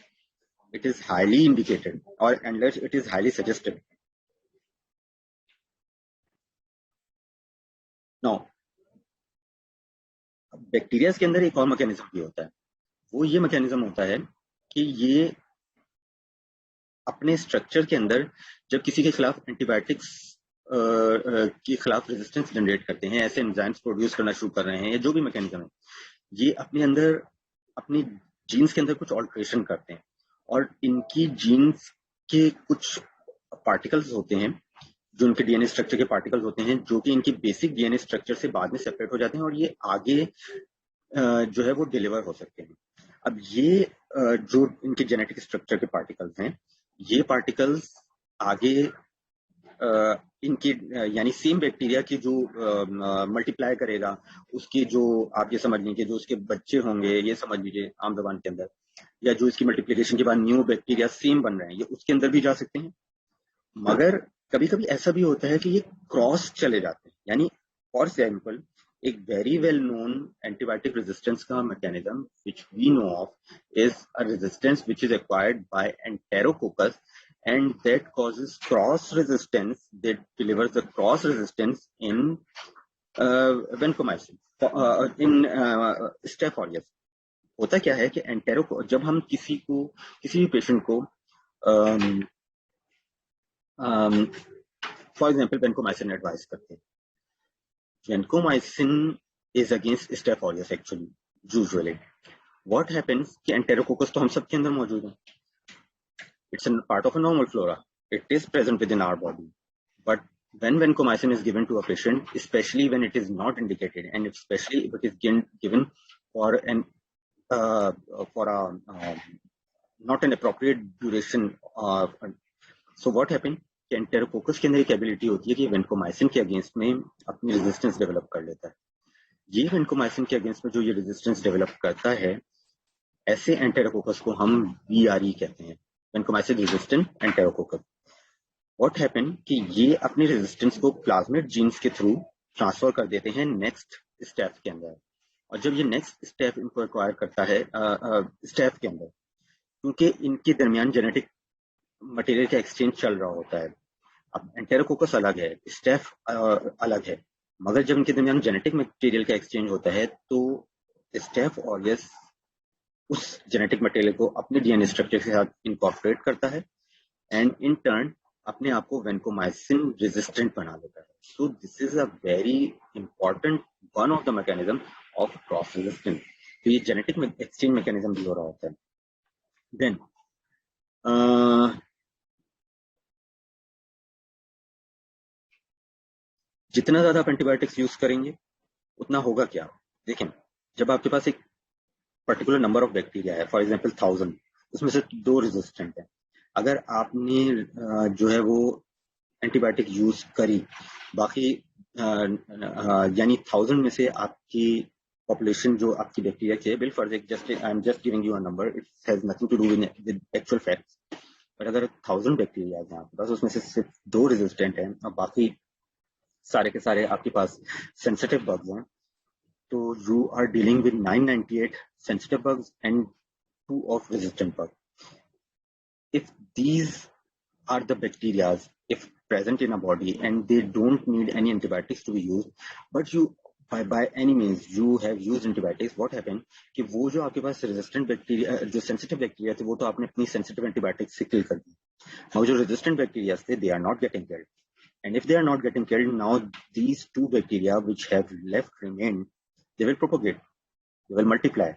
it is highly indicated or unless it is highly suggested. Now bacteria के अंदर एक और mechanism भी होता है, वो ये mechanism होता है कि ये अपने स्ट्रक्चर के अंदर जब किसी के खिलाफ एंटीबायोटिक्स के खिलाफ रेजिस्टेंस जनरेट करते हैं, ऐसे एंजाइम्स प्रोड्यूस करना शुरू कर रहे हैं, या जो भी मैकेनिज्म है, ये अपने अंदर अपनी जीन्स के अंदर कुछ ऑल्ट्रेशन करते हैं, और इनकी जीन्स के कुछ पार्टिकल्स होते हैं जो इनके डीएनए स्ट्रक्चर के पार्टिकल्स होते हैं, जो कि इनकी बेसिक डीएनए स्ट्रक्चर से बाद में सेपरेट हो जाते हैं, और ये आगे जो है वो डिलीवर हो सकते हैं। अब ये जो इनके जेनेटिक स्ट्रक्चर के पार्टिकल्स हैं, ये पार्टिकल्स आगे इनकी यानी सेम बैक्टीरिया की जो मल्टीप्लाई करेगा, उसकी जो आप ये समझ लीजिए जो उसके बच्चे होंगे, ये समझ लीजिए आम जबान के अंदर, या जो इसकी मल्टीप्लिकेशन के बाद न्यू बैक्टीरिया सेम बन रहे हैं, ये उसके अंदर भी जा सकते हैं। मगर कभी कभी ऐसा भी होता है कि ये क्रॉस चले जाते हैं, यानी फॉर एग्जाम्पल एक very well known antibiotic resistance का mechanism which we know of is a resistance which is acquired by enterococcus, and that causes cross resistance, that delivers the cross resistance in vancomycin, in staph aureus. होता क्या है कि entero जब हम किसी भी patient को फॉर एग्जाम्पल वेंकोमाइसिन एडवाइस करते हैं, vancomycin is against staph aureus actually usually. What happens कि एंटेरोकोकस तो हम सबके अंदर मौजूद है, it's a part of a normal flora, it is present within our body, but when vancomycin is given to a patient, especially when it is not indicated, and especially if it is given for an for a not an appropriate duration, so what happens कि enterococcus के अंदर एक ability होती है कि vancomycin के against में अपनी रेजिस्टेंस डेवलप कर लेता है। ये वेंकोमाइसिन के अगेंस्ट में जो ये रेजिस्टेंस डेवलप करता है, ऐसे एंटेरोकोकस को हम VRE कहते हैं, vancomycin resistant enterococcus. What happen कि ये अपने रेजिस्टेंस को प्लाज्मिड जीन्स के थ्रू ट्रांसफर कर देते हैं नेक्स्ट स्टेप के अंदर, और जब ये नेक्स्ट स्टेप इनको एक्वायर करता है स्टेप के अंदर, क्योंकि इनके दरमियान जेनेटिक मटेरियल का एक्सचेंज चल रहा होता है। अब एंटेरोकोकस अलग है, स्टेफ अलग है, मगर जब इनके दरमियान जेनेटिक मटेरियल का एक्सचेंज होता है तो स्टेफ ऑरियस उस जेनेटिक मटेरियल को अपने डीएनए स्ट्रक्चर के साथ इनकॉर्पोरेट करता है, एंड इन टर्न अपने आप को वेंकोमाइसिन रेजिस्टेंट बना लेता है। सो this is a very important one of the mechanism of cross resistance. तो ये जेनेटिक एक्सचेंज मैकेनिज्म भी हो रहा होता है। देन जितना ज्यादा आप एंटीबायोटिक्स यूज करेंगे उतना होगा क्या, देखें, जब आपके पास एक पर्टिकुलर नंबर ऑफ बैक्टीरिया है, फॉर एग्जांपल 1000, उसमें से 2 रेजिस्टेंट है, अगर आपने जो है वो एंटीबायोटिक यूज करी, बाकी यानी 1000 में से आपकी पॉपुलेशन जो आपकी बैक्टीरिया की है, bill for just I am just giving you a number, it has nothing to do with actual facts, but अगर 1000 बैक्टीरिया है आपके पास, उसमें से सिर्फ 2 रेजिस्टेंट हैं और बाकी सारे के सारे आपके पास सेंसिटिव बग्स हैं, तो you are dealing with 998 sensitive bugs and 2 of resistant bugs. If these are the bacteria, if present in a body and they don't need any antibiotics to be used, but you by any means you have used antibiotics, what happened कि वो जो आपके पास resistant bacteria, जो sensitive bacteria थे, वो तो आपने अपनी sensitive antibiotics से kill कर दी, और जो resistant bacteria थे, they are not getting killed, and if they are not getting killed, now these 2 bacteria which have left remained, they will propagate, they will multiply,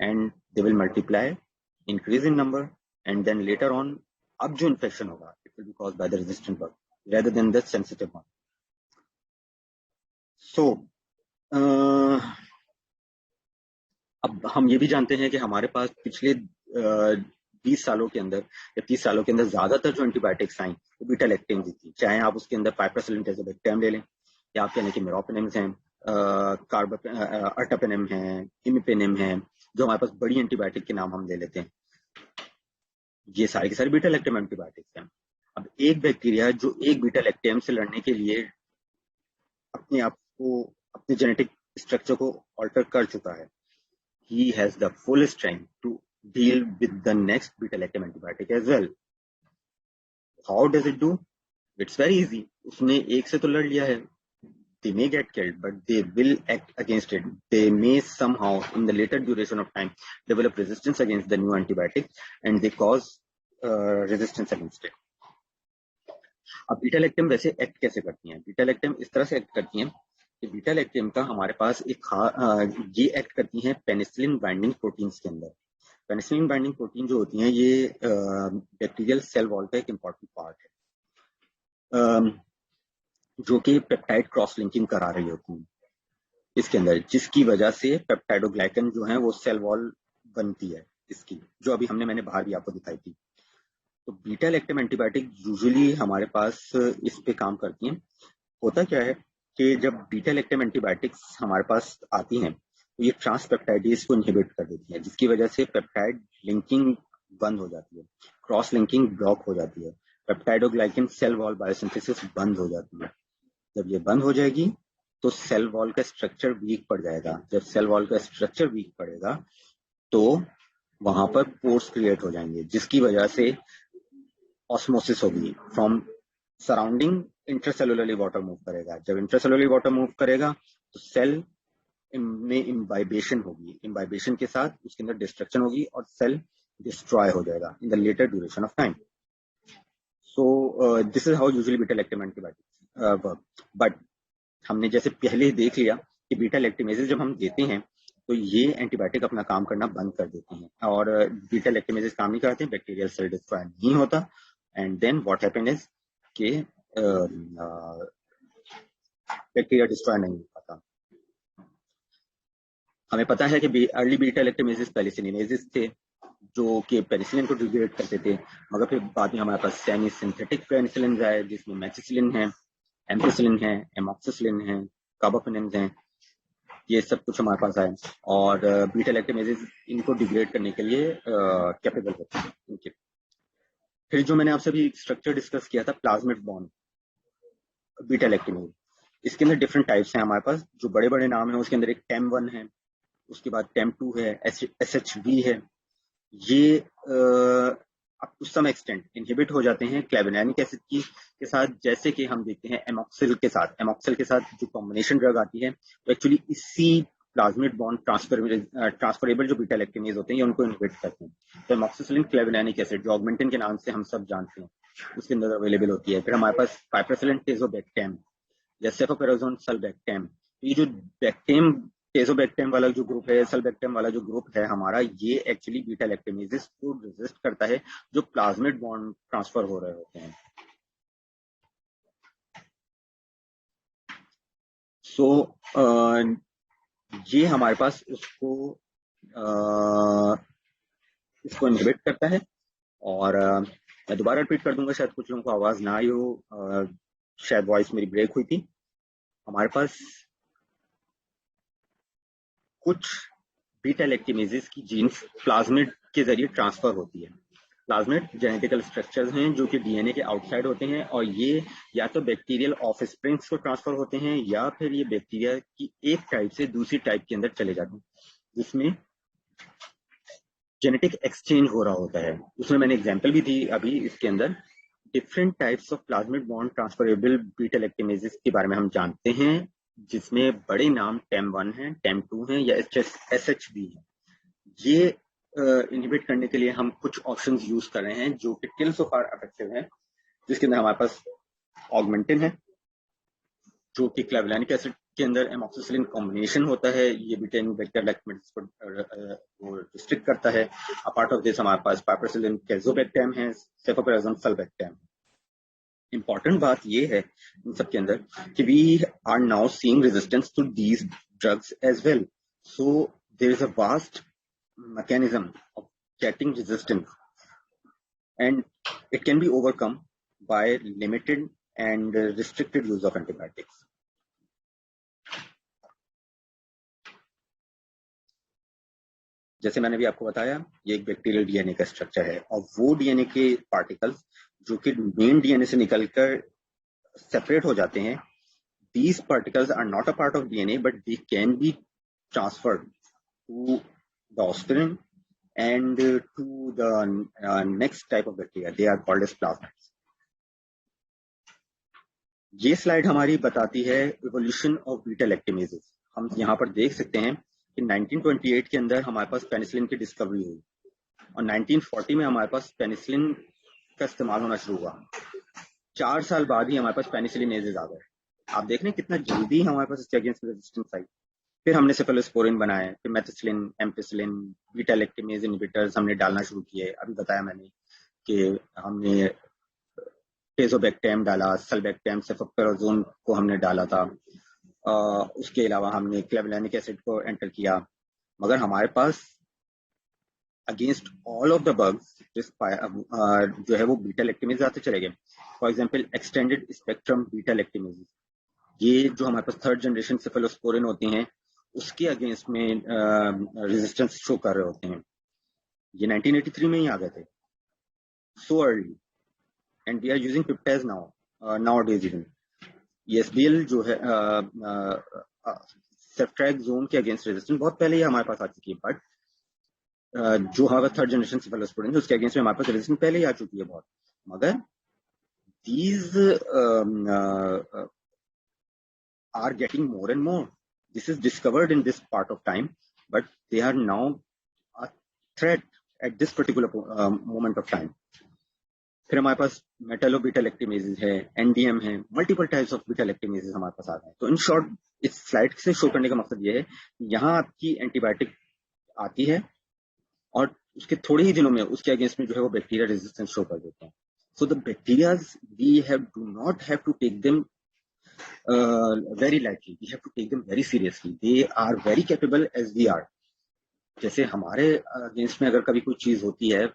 and they will multiply, increase in number, and then later on अब जो infection होगा, it will be caused by the resistant bug rather than the sensitive one. So अब हम ये भी जानते हैं कि हमारे पास पिछले 20 सालों के अंदर या 30 सालों के अंदर ज्यादातर जो एंटीबायोटिक्स आई वो बीटा लैक्टेन की थी, चाहे आप उसके अंदर पाइपरासिलिन टेज़ोबैक्टेम ले लें, या आप कहने कि मेरोपेनेम्स हैं, अर्टापेनेम है, इमिपेनेम है, जो हमारे पास बड़ी एंटीबायोटिक के नाम हम ले लेते हैं, ये सारे के सारे बीटा लैक्टेम एंटीबायोटिक्स हैं। अब एक बैक्टीरिया जो एक बीटा लैक्टेम से लड़ने के लिए अपने आप को, अपने जेनेटिक स्ट्रक्चर को ऑल्टर कर चुका है, he has the full strength to deal with the next beta lactam antibiotic as well. How does it do? It's very easy. उसने एक से तो लड़ लिया है, they may get killed, but they will act against it. They may somehow, in the later duration of time, develop resistance against the new antibiotic, and they cause resistance against it. अब beta lactam वैसे act कैसे करती हैं? Beta lactam इस तरह से act करती हैं कि बीटा लैक्टम का हमारे पास ये एक्ट करती हैं पेनिसिलिन बाइंडिंग प्रोटीन्स के अंदर। पेनिसिलिन बाइंडिंग प्रोटीन जो होती हैं ये बैक्टीरियल सेल वॉल का एक इम्पॉर्टेंट पार्ट है, जो कि पेप्टाइड क्रॉस लिंकिंग करा रही होती है इसके अंदर, जिसकी वजह से पेप्टाइडोग्लाइकन जो है वो सेल वॉल बनती है इसकी, जो अभी मैंने बाहर भी आपको दिखाई थी। तो बीटा लैक्टम एंटीबायोटिक यूजुअली हमारे पास इस पे काम करती हैं। होता क्या है कि जब बीटा लैक्टम एंटीबायोटिक्स हमारे पास आती हैं तो ये ट्रांसपेप्टाइडेज को इनहिबिट कर देती है, जिसकी वजह से पेप्टाइड लिंकिंग बंद हो जाती है, क्रॉस लिंकिंग ब्लॉक हो जाती है, पेप्टाइडोग्लाइकन सेल वॉल बायोसिंथेसिस बंद हो जाती है। जब ये बंद हो जाएगी तो सेल वॉल का स्ट्रक्चर वीक पड़ जाएगा। जब सेल वॉल का स्ट्रक्चर वीक पड़ेगा तो वहां पर पोर्स क्रिएट हो जाएंगे, जिसकी वजह से ऑस्मोसिस होगी फ्रॉम सराउंडिंग इंट्रासेलुलरली वाटर मूव करेगा। जब इंट्रासेलुलरली वाटर मूव करेगा तो सेल में इम्बाइबेशन होगी, इम्बाइबेशन के साथ उसके अंदर डिस्ट्रक्शन होगी और सेल डिस्ट्रॉय हो जाएगा in the later duration of time. So this is how usually beta lactam antibiotics work. But हमने जैसे पहले देख लिया कि बीटा लैक्टमेजेस जब हम देते हैं तो ये एंटीबायोटिक अपना काम करना बंद कर देती हैं, और बीटा लैक्टमेजेस काम नहीं करते हैं, बैक्टीरियल सेल डिस्ट्रॉय नहीं होता, and then what happen is कि बैक्टीरिया डिस्ट्रॉय नहीं हो पाता। हमें पता है कि अर्ली बीटा लैक्टमेजेस पेनिसिलिनेजेस थे जो कि पेनिसिलिन को डिग्रेड करते थे, मगर फिर बाद में हमारे पास सेमी सिंथेटिक पेनिसिलिन आए जिसमें मेथिसिलिन है, एम्पिसिलिन है, एमॉक्सिसिलिन है, कार्बापेनिन है, ये सब कुछ हमारे पास आए, और बीटा लैक्टमेजेस इनको डिग्रेड करने के लिए कैपेबल होते हैं इनके। फिर जो मैंने आपसे भी स्ट्रक्चर डिस्कस किया था प्लाज्मिड बॉन्ड बीटा लैक्टमेज, इसके अंदर डिफरेंट टाइप्स हैं हमारे पास। जो बड़े बड़े नाम है उसके अंदर एक TEM1 है, उसके बाद TEM2 है, SHB है। ये up to some extent inhibit हो जाते हैं क्लेवेनिक एसिड के साथ, जैसे कि हम देखते हैं एमॉक्सिल के साथ। एमॉक्सिल के साथ जो कॉम्बिनेशन ड्रग आती है तो एक्चुअली इसी प्लाज्मिड बॉन्ड ट्रांसफरेबल जो बीटा लैक्टमेज होते हैं ये उनको इनहिबिट करते हैं। तो एमॉक्सिसिलिन क्लेवेनिक एसिड जो ऑगमेंटिन के नाम से हम सब जानते हैं उसके अंदर अवेलेबल होती है। फिर हमारे पास पाइपरसिलिन टेजोबैक्टेम या सेफोपेराजोन सल्बैक्टेम। ये जो बैक्टेम टेजोबैक्टेम वाला जो ग्रुप है, सल्बैक्टेम वाला जो ग्रुप है हमारा, ये एक्चुअली बीटा लैक्टमेजेस को रेजिस्ट करता है जो प्लाज्मिड बॉन्ड ट्रांसफर हो रहे होते हैं। सो ये हमारे पास इसको इनहिबिट करता है। और मैं दोबारा रिपीट कर दूंगा, शायद कुछ लोगों को आवाज ना आई हो, शायद वॉइस मेरी ब्रेक हुई थी। हमारे पास कुछ बीटा लैक्टमेजेस की जीन्स प्लाज्मिड के जरिए ट्रांसफर होती है। प्लाज्मिड जेनेटिकल स्ट्रक्चर्स हैं जो कि डीएनए के आउटसाइड होते हैं, और ये या तो बैक्टीरियल ऑफस्प्रिंग्स को ट्रांसफर होते हैं या फिर ये बैक्टीरिया की एक टाइप से दूसरी टाइप के अंदर चले जाते हैं, जिसमें जेनेटिक एक्सचेंज हो रहा होता है। उसमें मैंने एग्जांपल भी दी अभी इसके अंदर। डिफरेंट टाइप्स ऑफ प्लाज्मिड बॉन्ड ट्रांसफरेबल बीटा लैक्टमेजेस के बारे में हम जानते हैं, जिसमें बड़े नाम TEM1 है, TEM2 है या SHB है। ये इनहिबिट करने के लिए हम कुछ ऑप्शंस यूज कर रहे हैं जो कि टिल सो फार इफेक्टिव है, जिसके अंदर हमारे पास ऑगमेंटिन है जो कि क्लेवेनिक एसिड के अंदर एमॉक्सिसिलिन कॉम्बिनेशन होता है, ये बीटा वेक्टर लैक्टमेजेस को रिस्ट्रिक्ट करता है। अपार्ट ऑफ दिस हमारे पास पाइपरसिलिन टेजोबैक्टेम है, सेफोपेराजोन सल्बैक्टेम। इंपॉर्टेंट बात ये है इन सब के अंदर कि we are now seeing resistance to these drugs as well. So there is a vast mechanism of getting resistance, and it can be overcome by limited and restricted use of antibiotics. जैसे मैंने भी आपको बताया, ये एक bacterial DNA का structure है, और वो डीएनए के पार्टिकल्स जो कि मेन डीएनए से निकलकर सेपरेट हो जाते हैं, these particles are not a part of DNA but they can be transferred to the offspring and to the next type of bacteria. They are called as plasmids. ये slide हमारी बताती है evolution of beta लैक्टेमेजेस। हम यहाँ पर देख सकते हैं कि 1928 के अंदर हमारे पास पेनिसिलिन की डिस्कवरी हुई और 1940 में हमारे पास पेनिसिलिन का इस्तेमाल होना शुरू हुआ। 4 साल बाद ही हमारे पास पेनिसिलिनेजेस आ गए। आप देख रहे हैं कितना जल्दी हमारे पास इसके अगेंस्ट रेजिस्टेंस आई। फिर हमने सेफेलोस्पोरिन बनाए, फिर methicillin, ampicillin, beta lactamase inhibitors हमने डालना शुरू किए। अभी बताया मैंने कि हमने टेजोबैक्टेम डाला, सल्बैक्टेम, सेफोक्वेराजोन को हमने डाला था। उसके अलावा हमने क्लेवलानिक एसिड को एंटर किया। मगर हमारे पास against all of the bugs जो है वो बीटा लैक्टेमेज आते चले गए। For example extended spectrum beta lactamase, ये जो हमारे पास थर्ड जनरेशन सेफेलोस्पोरिन होती हैं उसके अगेंस्ट में रेजिस्टेंस शो कर रहे होते हैं। ये 1983 में ही आ गए थे, so early, and we are using peptides nowadays even. ESBL जो है सेफ्ट्राक्सोन के अगेंस्ट रेजिस्टेंस बहुत पहले ही हमारे पास आ चुकी है, बट जो हमारा थर्ड जनरेशन सेफेलोस्पोरिन उसके अगेंस्ट में हमारे पास रेजिस्टेंस पहले ही आ चुकी है बहुत। मगर these are getting more and more. This is discovered in this part of time, but they are now a threat at this particular moment of time. फिर हमारे पास मेटलो बीटा लैक्टेमेजेस है, एनडीएम है, मल्टीपल टाइप्स ऑफ बीटा लैक्टेमेजेस हमारे पास आ गए हैं। तो in short इस slide से शो करने का मकसद ये है, यहाँ आपकी एंटीबायोटिक आती है और उसके थोड़े ही दिनों में उसके अगेंस्ट में जो है वो बैक्टीरिया रेजिस्टेंस शो कर देते हैं। So the bacteria, we do not have to take them very lightly. We have to take them very seriously. They are very capable as we are. जैसे हमारे अगेंस्ट में अगर कभी कोई चीज होती है,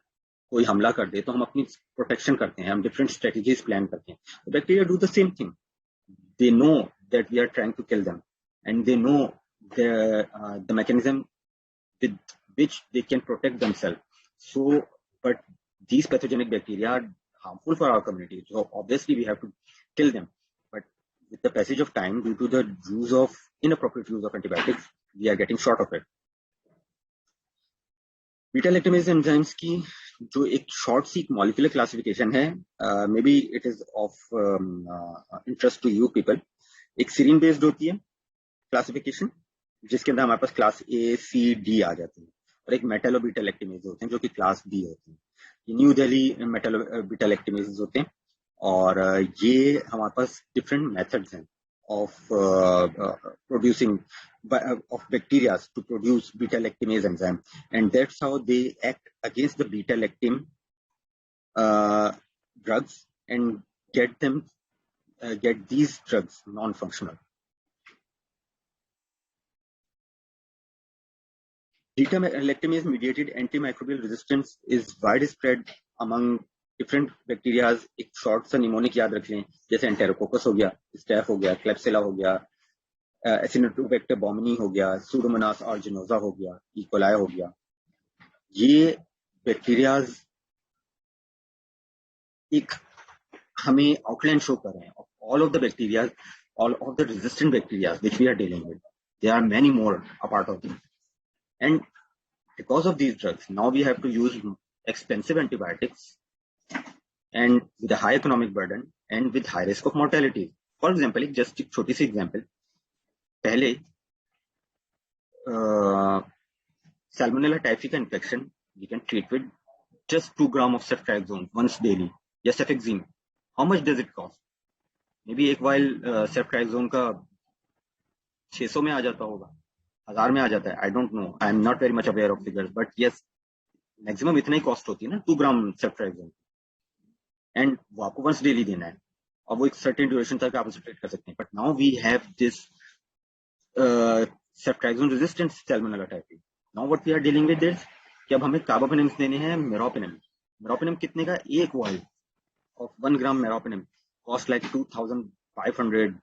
कोई हमला कर दे, तो हम अपनी प्रोटेक्शन करते हैं, हम डिफरेंट स्ट्रेटजीज प्लान करते हैं। तो bacteria do the same thing. They know that we are trying to kill them and they know the mechanism with which they can protect themselves. So, but these pathogenic bacteria are harmful for our community. So obviously we have to kill them. But with the passage of time, due to the inappropriate use of antibiotics, we are getting short of it. Beta lactamase enzymes की जो एक short सी molecular classification है, may be it is of interest to you people. एक serine based होती है classification, जिसके अंदर हमारे पास क्लास ए सी डी आ जाती है, और एक मेटलो बीटा लैक्टेमेज होते हैं जो कि क्लास बी होते हैं। ये new Delhi Metlo beta lactamase होते हैं, और ये हमारे पास डिफरेंट मेथड्स हैं of producing of bacteria to produce beta lactamase enzyme, and that's how they act against the beta lactam drugs and get these drugs non-functional. Beta lactamase mediated antimicrobial resistance is widespread among different bacteria. एक short सा mnemonic याद रख लें, जैसे enterococcus हो गया, staph हो गया, क्लेप्सिला हो गया, एसिनोटोबैक्टर बॉमिनी हो गया, सूडोमोनास आर्जिनोसा हो गया, इकोलाई हो गया। ये बैक्टीरियाज एक हमें आउटलाइन शो कर रहे हैं all of the bacteria, all of the resistant bacteria which we are dealing with. There are many more a part of this, and because of these drugs now we have to use expensive antibiotics and with a high economic burden and with high risk of mortality. For example, just एक छोटी सी example, पहले salmonella typhica infection we can treat with just 2 grams of ceftriaxone once daily, या cefixime. How much does it cost? Maybe एक while ceftriaxone का 600 में आ जाता होगा, 1000 में आ जाता है, I don't know, I am not very much aware of figures, but yes, maximum इतना ही कॉस्ट होती है ना 2 ग्राम ceftriaxone, एंड वो आपको वंस डेली देना है, और वो एक सर्टेन ड्यूरेशन तक आप उसे ट्रीट कर सकते हैं। But now we have this ceftriaxone resistant Salmonella typhi. Now what we are dealing with this कि अब हमें कार्बापेनेम देने हैं मेरोपेनेम। मेरोपेनेम कितने का? एक while of 1 gram meropenem cost like 2500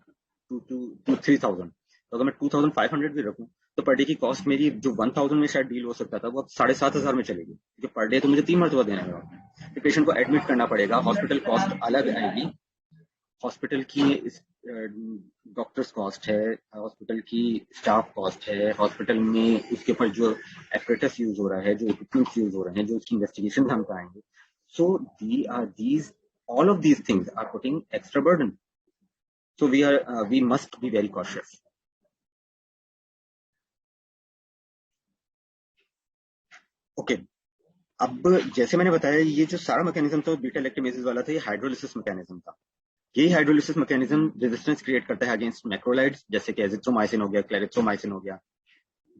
to 3000। तो अगर मैं 2500 भी रखूं तो पर डे की कॉस्ट मेरी जो 1000 में शायद डील हो सकता था, वो अब 7500 में चलेगी, क्योंकि पर डे तो मुझे 3 मरतबा देना है। तो पेशेंट को एडमिट करना पड़ेगा, हॉस्पिटल कॉस्ट अलग आएगी, हॉस्पिटल की डॉक्टर्स कॉस्ट है, हॉस्पिटल की स्टाफ कॉस्ट है, हॉस्पिटल में उसके ऊपर जो एपरेटस यूज हो रहा है, जो इक्विपमेंट्स यूज हो रहे हैं, जो उसकी इन्वेस्टिगेशन हम कराएंगे। So all of these things are putting extra burden. So we must be very cautious. Okay. अब जैसे मैंने बताया, ये जो सारा मैकेनिज्म था बीटा लैक्टोमेसेस वाला था, ये हाइड्रोलिसिस मैकेनिज्म था। यही हाइड्रोलिसिस मैकेनिज्म रेजिस्टेंस क्रिएट करता है अगेंस्ट मैक्रोलाइड्स, जैसे कि एजिथ्रोमाइसिन हो गया, क्लेरिथ्रोमाइसिन हो गया,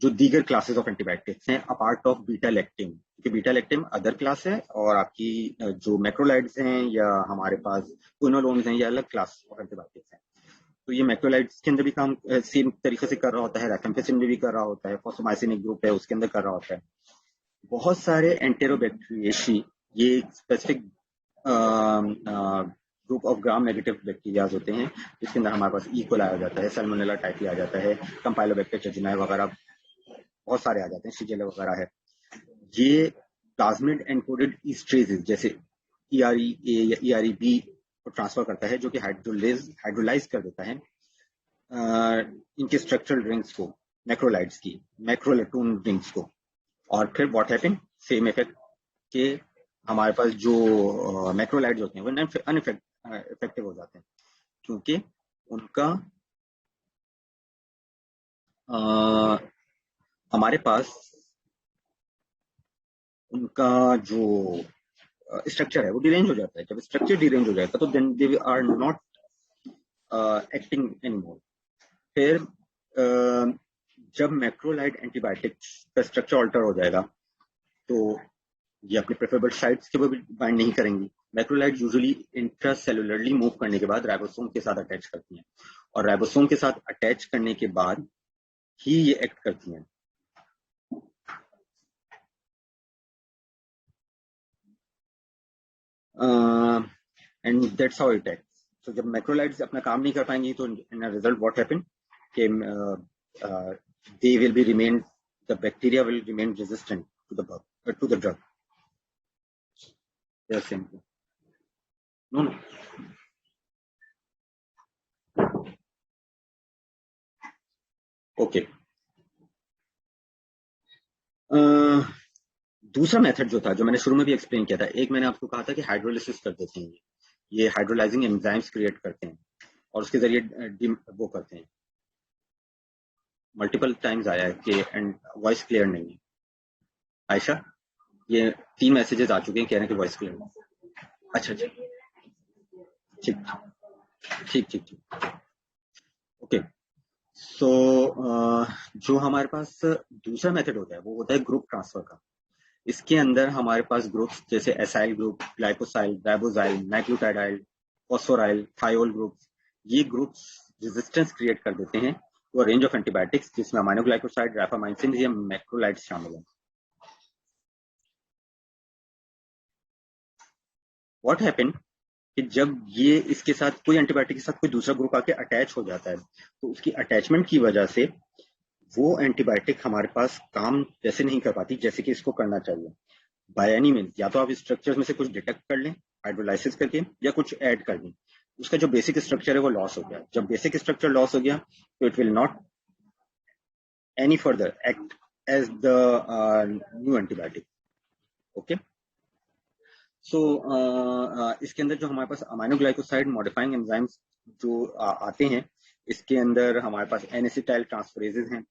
जो दीगर क्लासेस ऑफ एंटीबायोटिक्स हैं अपार्ट ऑफ बीटा लैक्टिन, क्योंकि बीटा लैक्टिन अदर क्लास है और आपकी जो मैक्रोलाइड्स हैं या हमारे पास क्विनोलोन्स हैं, ये अलग क्लास ऑफ एंटीबायोटिक्स हैं। तो ये मैक्रोलाइड्स के अंदर भी काम सेम तरीके से कर रहा होता है, रैफेम्पिसिन में भी कर रहा होता है, फॉस्फोमाइसिन एक ग्रुप है उसके अंदर कर रहा होता है। बहुत सारे एंटेरोबैक्टीरिएशी, ये specific group of gram negative bacteria होते हैं, जिसके अंदर हमारे पास इकोलाई आ जाता है, सैल्मोनेला टाइफी आ जाता है, कंपाइलोबैक्टर चेजुनाई वगैरह बहुत सारे आ जाते हैं, शिगेला वगैरह है। ये प्लाज्मिड एन्कोडेड ईस्ट्रेजेस जैसे ERE या EREB को ट्रांसफर करता है, जो कि हाइड्रोलाइज कर देता है इनके स्ट्रक्चरल रिंग्स को, मैक्रोलाइड्स की मैक्रोलेटून रिंग्स को, और फिर व्हाट हैपन, सेम इफेक्ट के हमारे पास जो मैक्रोलाइड्स होते हैं वो इफेक्टिव हो जाते हैं, क्योंकि उनका हमारे पास उनका जो स्ट्रक्चर है वो डिरेंज हो जाता है। जब स्ट्रक्चर डिरेंज हो जाएगा तो then they are not acting anymore. फिर जब मैक्रोलाइड एंटीबायोटिक्स का स्ट्रक्चर ऑल्टर हो जाएगा तो ये अपने प्रेफरेबल साइट्स के भी बाइंड नहीं करेंगी। मैक्रोलाइड यूजुअली इंट्रासेलुलरली मूव करने के बाद राइबोसोम के साथ अटैच करती हैं, और राइबोसोम के साथ अटैच करने के बाद ही ये एक्ट करती हैं। And that's how it acts. तो जब मैक्रोलाइड्स अपना काम नहीं कर पाएंगी तो इन अ रिजल्ट व्हाट हैपन कि they will be remain the bacteria will remain resistant to the bug to the drug. They are simple. No. Okay. दूसरा मेथड जो था, जो मैंने शुरू में भी एक्सप्लेन किया था, एक मैंने आपको कहा था कि हाइड्रोलिसिस कर देते हैं, ये हाइड्रोलाइजिंग एंजाइम्स क्रिएट करते हैं और उसके जरिए वो करते हैं। मल्टीपल टाइम्स आया है कि एंड वॉइस क्लियर नहीं है। आयशा, ये 3 मैसेजेस आ चुके हैं कह रहे हैं कि वॉइस क्लियर नहीं। अच्छा अच्छा, ठीक ठीक ठीक ठीक, ओके। सो जो हमारे पास दूसरा मेथड होता है वो होता है ग्रुप ट्रांसफर का। इसके अंदर हमारे पास ग्रुप्स जैसे acyl group, glycosyl, ribosyl, nucleotidyl, phosphoryl, thiol groups, ये ग्रुप्स रेजिस्टेंस क्रिएट कर देते हैं तो रेंज ऑफ एंटीबायोटिक्स जिसमें अमाइनोग्लाइकोसाइड, राफामाइसिन या मैक्रोलाइड्स शामिल हैं। व्हाट हैपन कि जब ये इसके साथ कोई एंटीबायोटिक के साथ कोई दूसरा ग्रुप आके अटैच हो जाता है तो उसकी अटैचमेंट की वजह से वो एंटीबायोटिक हमारे पास काम जैसे नहीं कर पाती जैसे कि इसको करना चाहिए। बाय एनी मीन, या तो आप स्ट्रक्चर में से कुछ डिटेक्ट कर लें हाइड्रोलाइसिस करके, या कुछ ऐड कर दें, उसका जो बेसिक स्ट्रक्चर है वो लॉस हो गया। जब बेसिक स्ट्रक्चर लॉस हो गया तो it will not any further act as the new antibiotic. Okay. So इसके अंदर जो हमारे पास अमाइनोग्लाइकोसाइड मॉडिफाइंग एंजाइम्स जो आते हैं, इसके अंदर हमारे पास एनएसिटाइल ट्रांसफरेजेस हैं,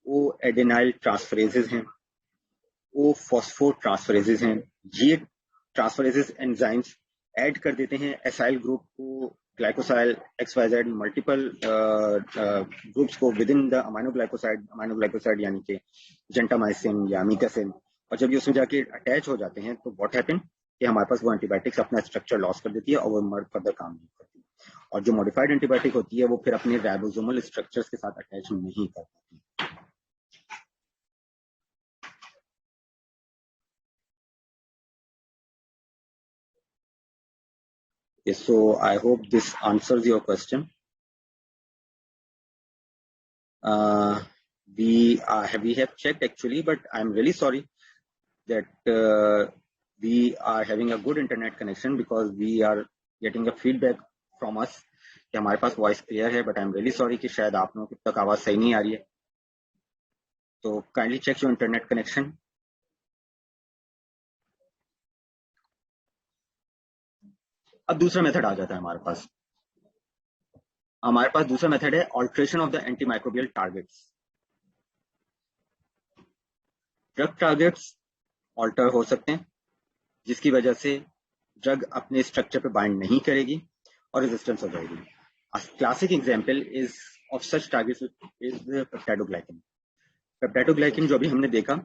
ओ एडेनाइल ट्रांसफरेजेस हैं, ओ फॉस्फोट्रांसफरेजेस हैं। ये ट्रांसफरेजेस एंजाइम्स ऐड कर देते हैं एसाइल ग्रुप को, ग्लाइकोसाइल, XYZ, मल्टीपल ग्रुप्स को विद इन द अमाइनोग्लाइकोसाइड यानी कि जेंटामाइसिन या अमीकासिन। और जब ये उसमें जाके अटैच हो जाते हैं तो व्हाट हैपन कि हमारे पास वो एंटीबायोटिक्स अपना स्ट्रक्चर लॉस कर देती है और वो मर्ड फर्दर काम नहीं करती। और जो मॉडिफाइड एंटीबायोटिक होती है वो फिर अपने राइबोसोमल स्ट्रक्चर्स के साथ अटैच नहीं कर पाती। So I hope this answers your question. We have checked actually, but I'm really sorry that we are having a good internet connection because we are getting a feedback from us कि हमारे पास voice clear है, but I am really sorry कि शायद आप लोगों तक आवाज सही नहीं आ रही है। तो kindly check your internet connection. अब दूसरा मेथड आ जाता है हमारे पास। हमारे पास दूसरा मेथड है alteration of the antimicrobial targets. Drug targets alter हो सकते हैं, जिसकी वजह से ड्रग अपने स्ट्रक्चर पे बाइंड नहीं करेगी और रेजिस्टेंस हो जाएगी। Classic example is of such targets is पेप्टाइडोग्लाइकिन। पेप्टाइडोग्लाइकिन जो अभी हमने देखा,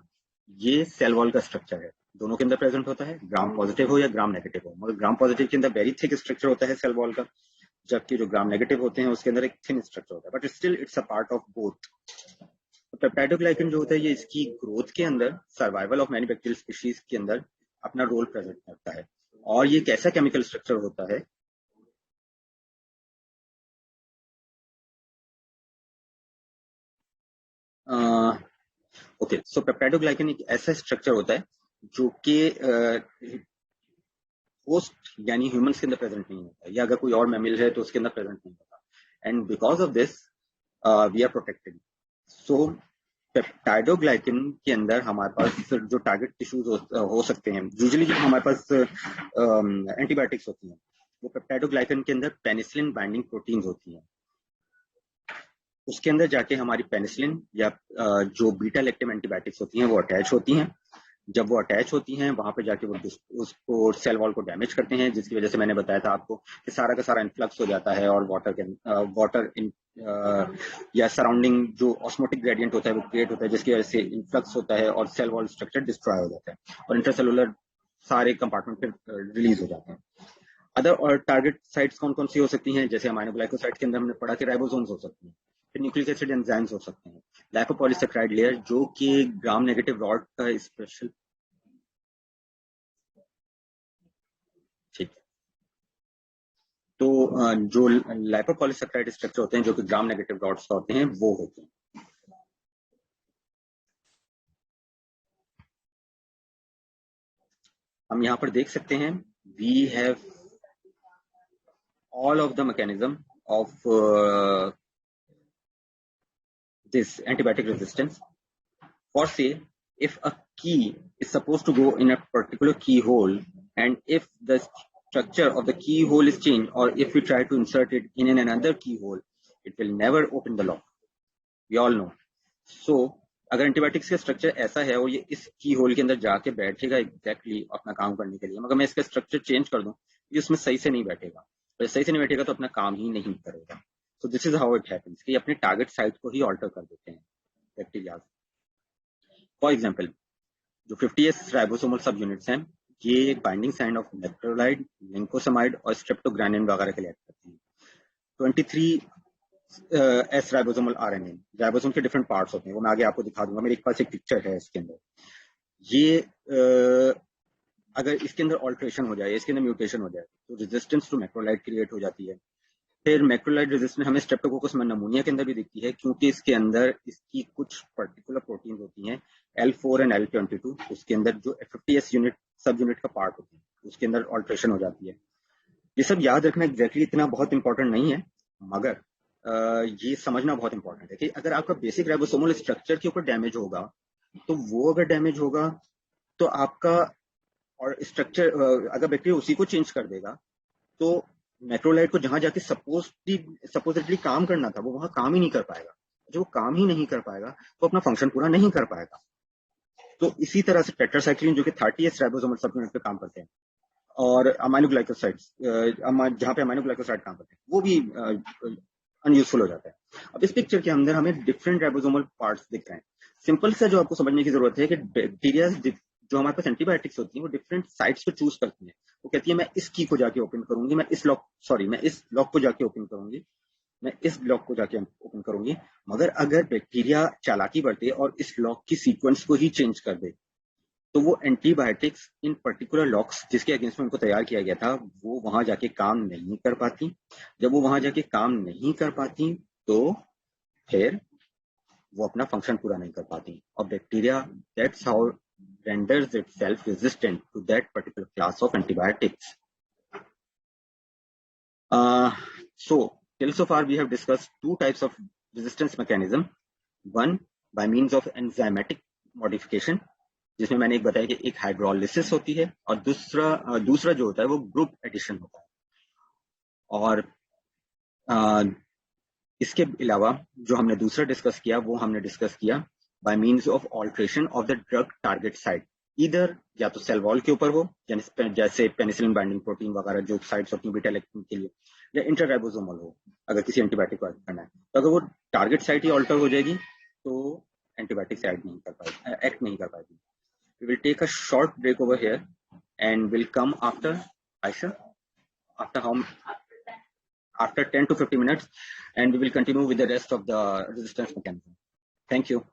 ये सेल वॉल का स्ट्रक्चर है, दोनों के अंदर प्रेजेंट होता है, ग्राम पॉजिटिव हो या ग्राम नेगेटिव हो। मगर ग्राम पॉजिटिव के अंदर वेरी थिक स्ट्रक्चर होता है सेल वॉल का, जबकि जो ग्राम नेगेटिव होते हैं उसके अंदर एक थिन स्ट्रक्चर होता है, but still it's a part of both. Peptidoglycan जो होता है ये इसकी ग्रोथ के अंदर, survival of many bacterial species के अंदर अपना रोल प्रेजेंट करता है। और ये कैसा केमिकल स्ट्रक्चर होता है, ओके, सो पेप्टाइडोग्लाइकन एक ऐसा स्ट्रक्चर होता है जो कि होस्ट यानी ह्यूमंस के अंदर प्रेजेंट नहीं होता, या अगर कोई और मैमिल है तो उसके अंदर प्रेजेंट नहीं होता, and because of this we are protected. So peptidoglycan के अंदर हमारे पास जो टारगेट टिश्यूज हो सकते हैं, यूजुअली जो हमारे पास एंटीबायोटिक्स होती हैं, वो पेप्टाइडोग्लाइकन के अंदर पेनिसिलिन बाइंडिंग प्रोटीन्स होती हैं। उसके अंदर जाके हमारी पेनिसिलिन या जो बीटा लैक्टम एंटीबायोटिक्स होती हैं वो अटैच होती हैं। जब वो अटैच होती हैं वहां पे जाके वो उसको सेल वॉल को डैमेज करते हैं, जिसकी वजह से मैंने बताया था आपको कि सारा का सारा इन्फ्लक्स हो जाता है और वाटर इन या सराउंडिंग जो ऑस्मोटिक ग्रेडियंट होता है वो क्रिएट होता है, जिसकी वजह से इन्फ्लक्स होता है और सेल वॉल स्ट्रक्चर डिस्ट्रॉय हो जाता है और इंटरसेलुलर सारे कंपार्टमेंट फिर रिलीज हो जाते हैं। अदर और टारगेट साइट्स कौन कौन सी हो सकती हैं, जैसे अमाइनोग्लाइकोसाइड के अंदर हमने पढ़ा कि राइबोसोम्स हो सकती हैं, फिर न्यूक्लिक एसिड एंजाइम्स हो सकते हैं, लाइपोपॉलीसेकेराइड लेयर जो कि ग्राम नेगेटिव रॉड का स्पेशल, ठीक है। तो जो लाइपोपॉलीसेकेराइड स्ट्रक्चर होते हैं जो कि ग्राम नेगेटिव रॉड्स का होते हैं वो होते हैं। हम यहाँ पर देख सकते हैं we have all of the mechanism of this antibiotic resistance. For say, if a key is supposed to go in a particular keyhole, and if the structure of the keyhole is changed, or if we try to insert it in another keyhole, it will never open the lock. We all know. So, अगर antibiotics का structure ऐसा है और ये इस की whole के अंदर जाके बैठेगा एग्जैक्टली अपना काम करने के लिए, मगर मैं इसका स्ट्रक्चर चेंज कर दूं, ये उसमें सही से नहीं बैठेगा, तो सही से नहीं बैठेगा तो अपना काम ही नहीं करेगा। सो this is how it happens कि अपने टारगेट साइट को ही ऑल्टर कर देते हैं बैक्टीरिया। फॉर एग्जाम्पल, जो 50S राइबोसोमल सब यूनिट्स हैं, ये बाइंडिंग साइट ऑफ मैक्रोलाइड, लिंकोसमाइड और स्ट्रेप्टोग्रानिन वगैरह के लिए एक्ट करती है। 23S राइबोसोमल आरएनए, राइबोसोम के डिफरेंट पार्ट्स होते हैं, वो मैं आगे आपको दिखा दूंगा, मेरे पास एक पिक्चर है इसके अंदर। ये अगर इसके अंदर ऑल्ट्रेशन हो जाए, इसके अंदर म्यूटेशन हो जाए, तो रेजिस्टेंस टू मैक्रोलाइड क्रिएट हो जाती है। फिर मैक्रोलाइड रेजिस्टेंस हमें स्ट्रेप्टोकोकस नमूनिया के अंदर भी दिखती है, क्योंकि इसके अंदर इसकी कुछ पर्टिकुलर प्रोटीन होती हैं, L4 एंड L22, उसके अंदर जो 50S यूनिट सब यूनिट का पार्ट होती है, उसके अंदर ऑल्ट्रेशन हो जाती है। ये सब याद रखना एग्जैक्टली इतना बहुत इंपॉर्टेंट नहीं है, मगर ये समझना बहुत इंपॉर्टेंट है कि अगर आपका बेसिक राइबोसोमल स्ट्रक्चर के ऊपर डैमेज होगा, तो वो अगर डैमेज होगा तो आपका और स्ट्रक्चर अगर बैक्टीरिया उसी को चेंज कर देगा, तो मैक्रोलाइड को जहां जाके सपोजिटली काम करना था वो वहां काम ही नहीं कर पाएगा। जो काम ही नहीं कर पाएगा तो अपना फंक्शन पूरा नहीं कर पाएगा। तो इसी तरह से टेट्रासाइक्लिन जो कि 30S राइबोसोमल सब यूनिट पे काम करते हैं, और अमाइनोग्लाइकोसाइड्स जहां पे अमाइनोग्लाइकोसाइड काम करते हैं, वो भी अनयूजफुल हो जाता है। अब इस पिक्चर के अंदर हमें डिफरेंट राइबोसोमल पार्ट्स दिख रहे हैं। सिंपल सा जो आपको समझने की जरूरत है कि बैक्टीरिया जो हमारे पास एंटीबायोटिक्स होती हैं वो डिफरेंट साइट्स को चूज करती हैं। वो कहती है मैं इस की को जाके ओपन करूंगी, मैं इस लॉक को जाके ओपन करूंगी, मैं इस लॉक को जाके ओपन करूंगी। मगर अगर बैक्टीरिया चालाकी बरते और इस लॉक की सीक्वेंस को ही चेंज कर दे, तो वो एंटीबायोटिक्स इन पर्टिकुलर लॉक्स जिसके अगेंस्ट में उनको तैयार किया गया था वो वहां जाके काम नहीं कर पाती। जब वो वहां जाके काम नहीं कर पाती तो फिर वो अपना फंक्शन पूरा नहीं कर पाती, और bacteria that's how renders itself resistant to that particular class of antibiotics. So till so far we have discussed two types of resistance mechanism. One by means of enzymatic modification, जिसमें मैंने एक बताया कि एक हाइड्रोलिसिस होती है, और दूसरा जो होता है वो ग्रुप एडिशन होता है। और इसके अलावा जो हमने दूसरा डिस्कस किया वो हमने डिस्कस किया bye means of alteration of the drug target site, इधर या तो सेल वॉल के ऊपर हो जैसे पेनिसिलिन बाइंडिंग प्रोटीन वगैरह जो साइट्स होती है बीटा लैक्टिन के लिए, या इंटरराइबोसोमल हो अगर किसी एंटीबायोटिक को एक्ट करना है। तो अगर वो टारगेट साइट ही ऑल्टर हो जाएगी तो एंटीबायोटिक एक्ट नहीं कर पाएगी। We will take a short break over here and will come after Aisha, after 10 to 50 minutes, and we will continue with the rest of the resistance mechanism. Thank you.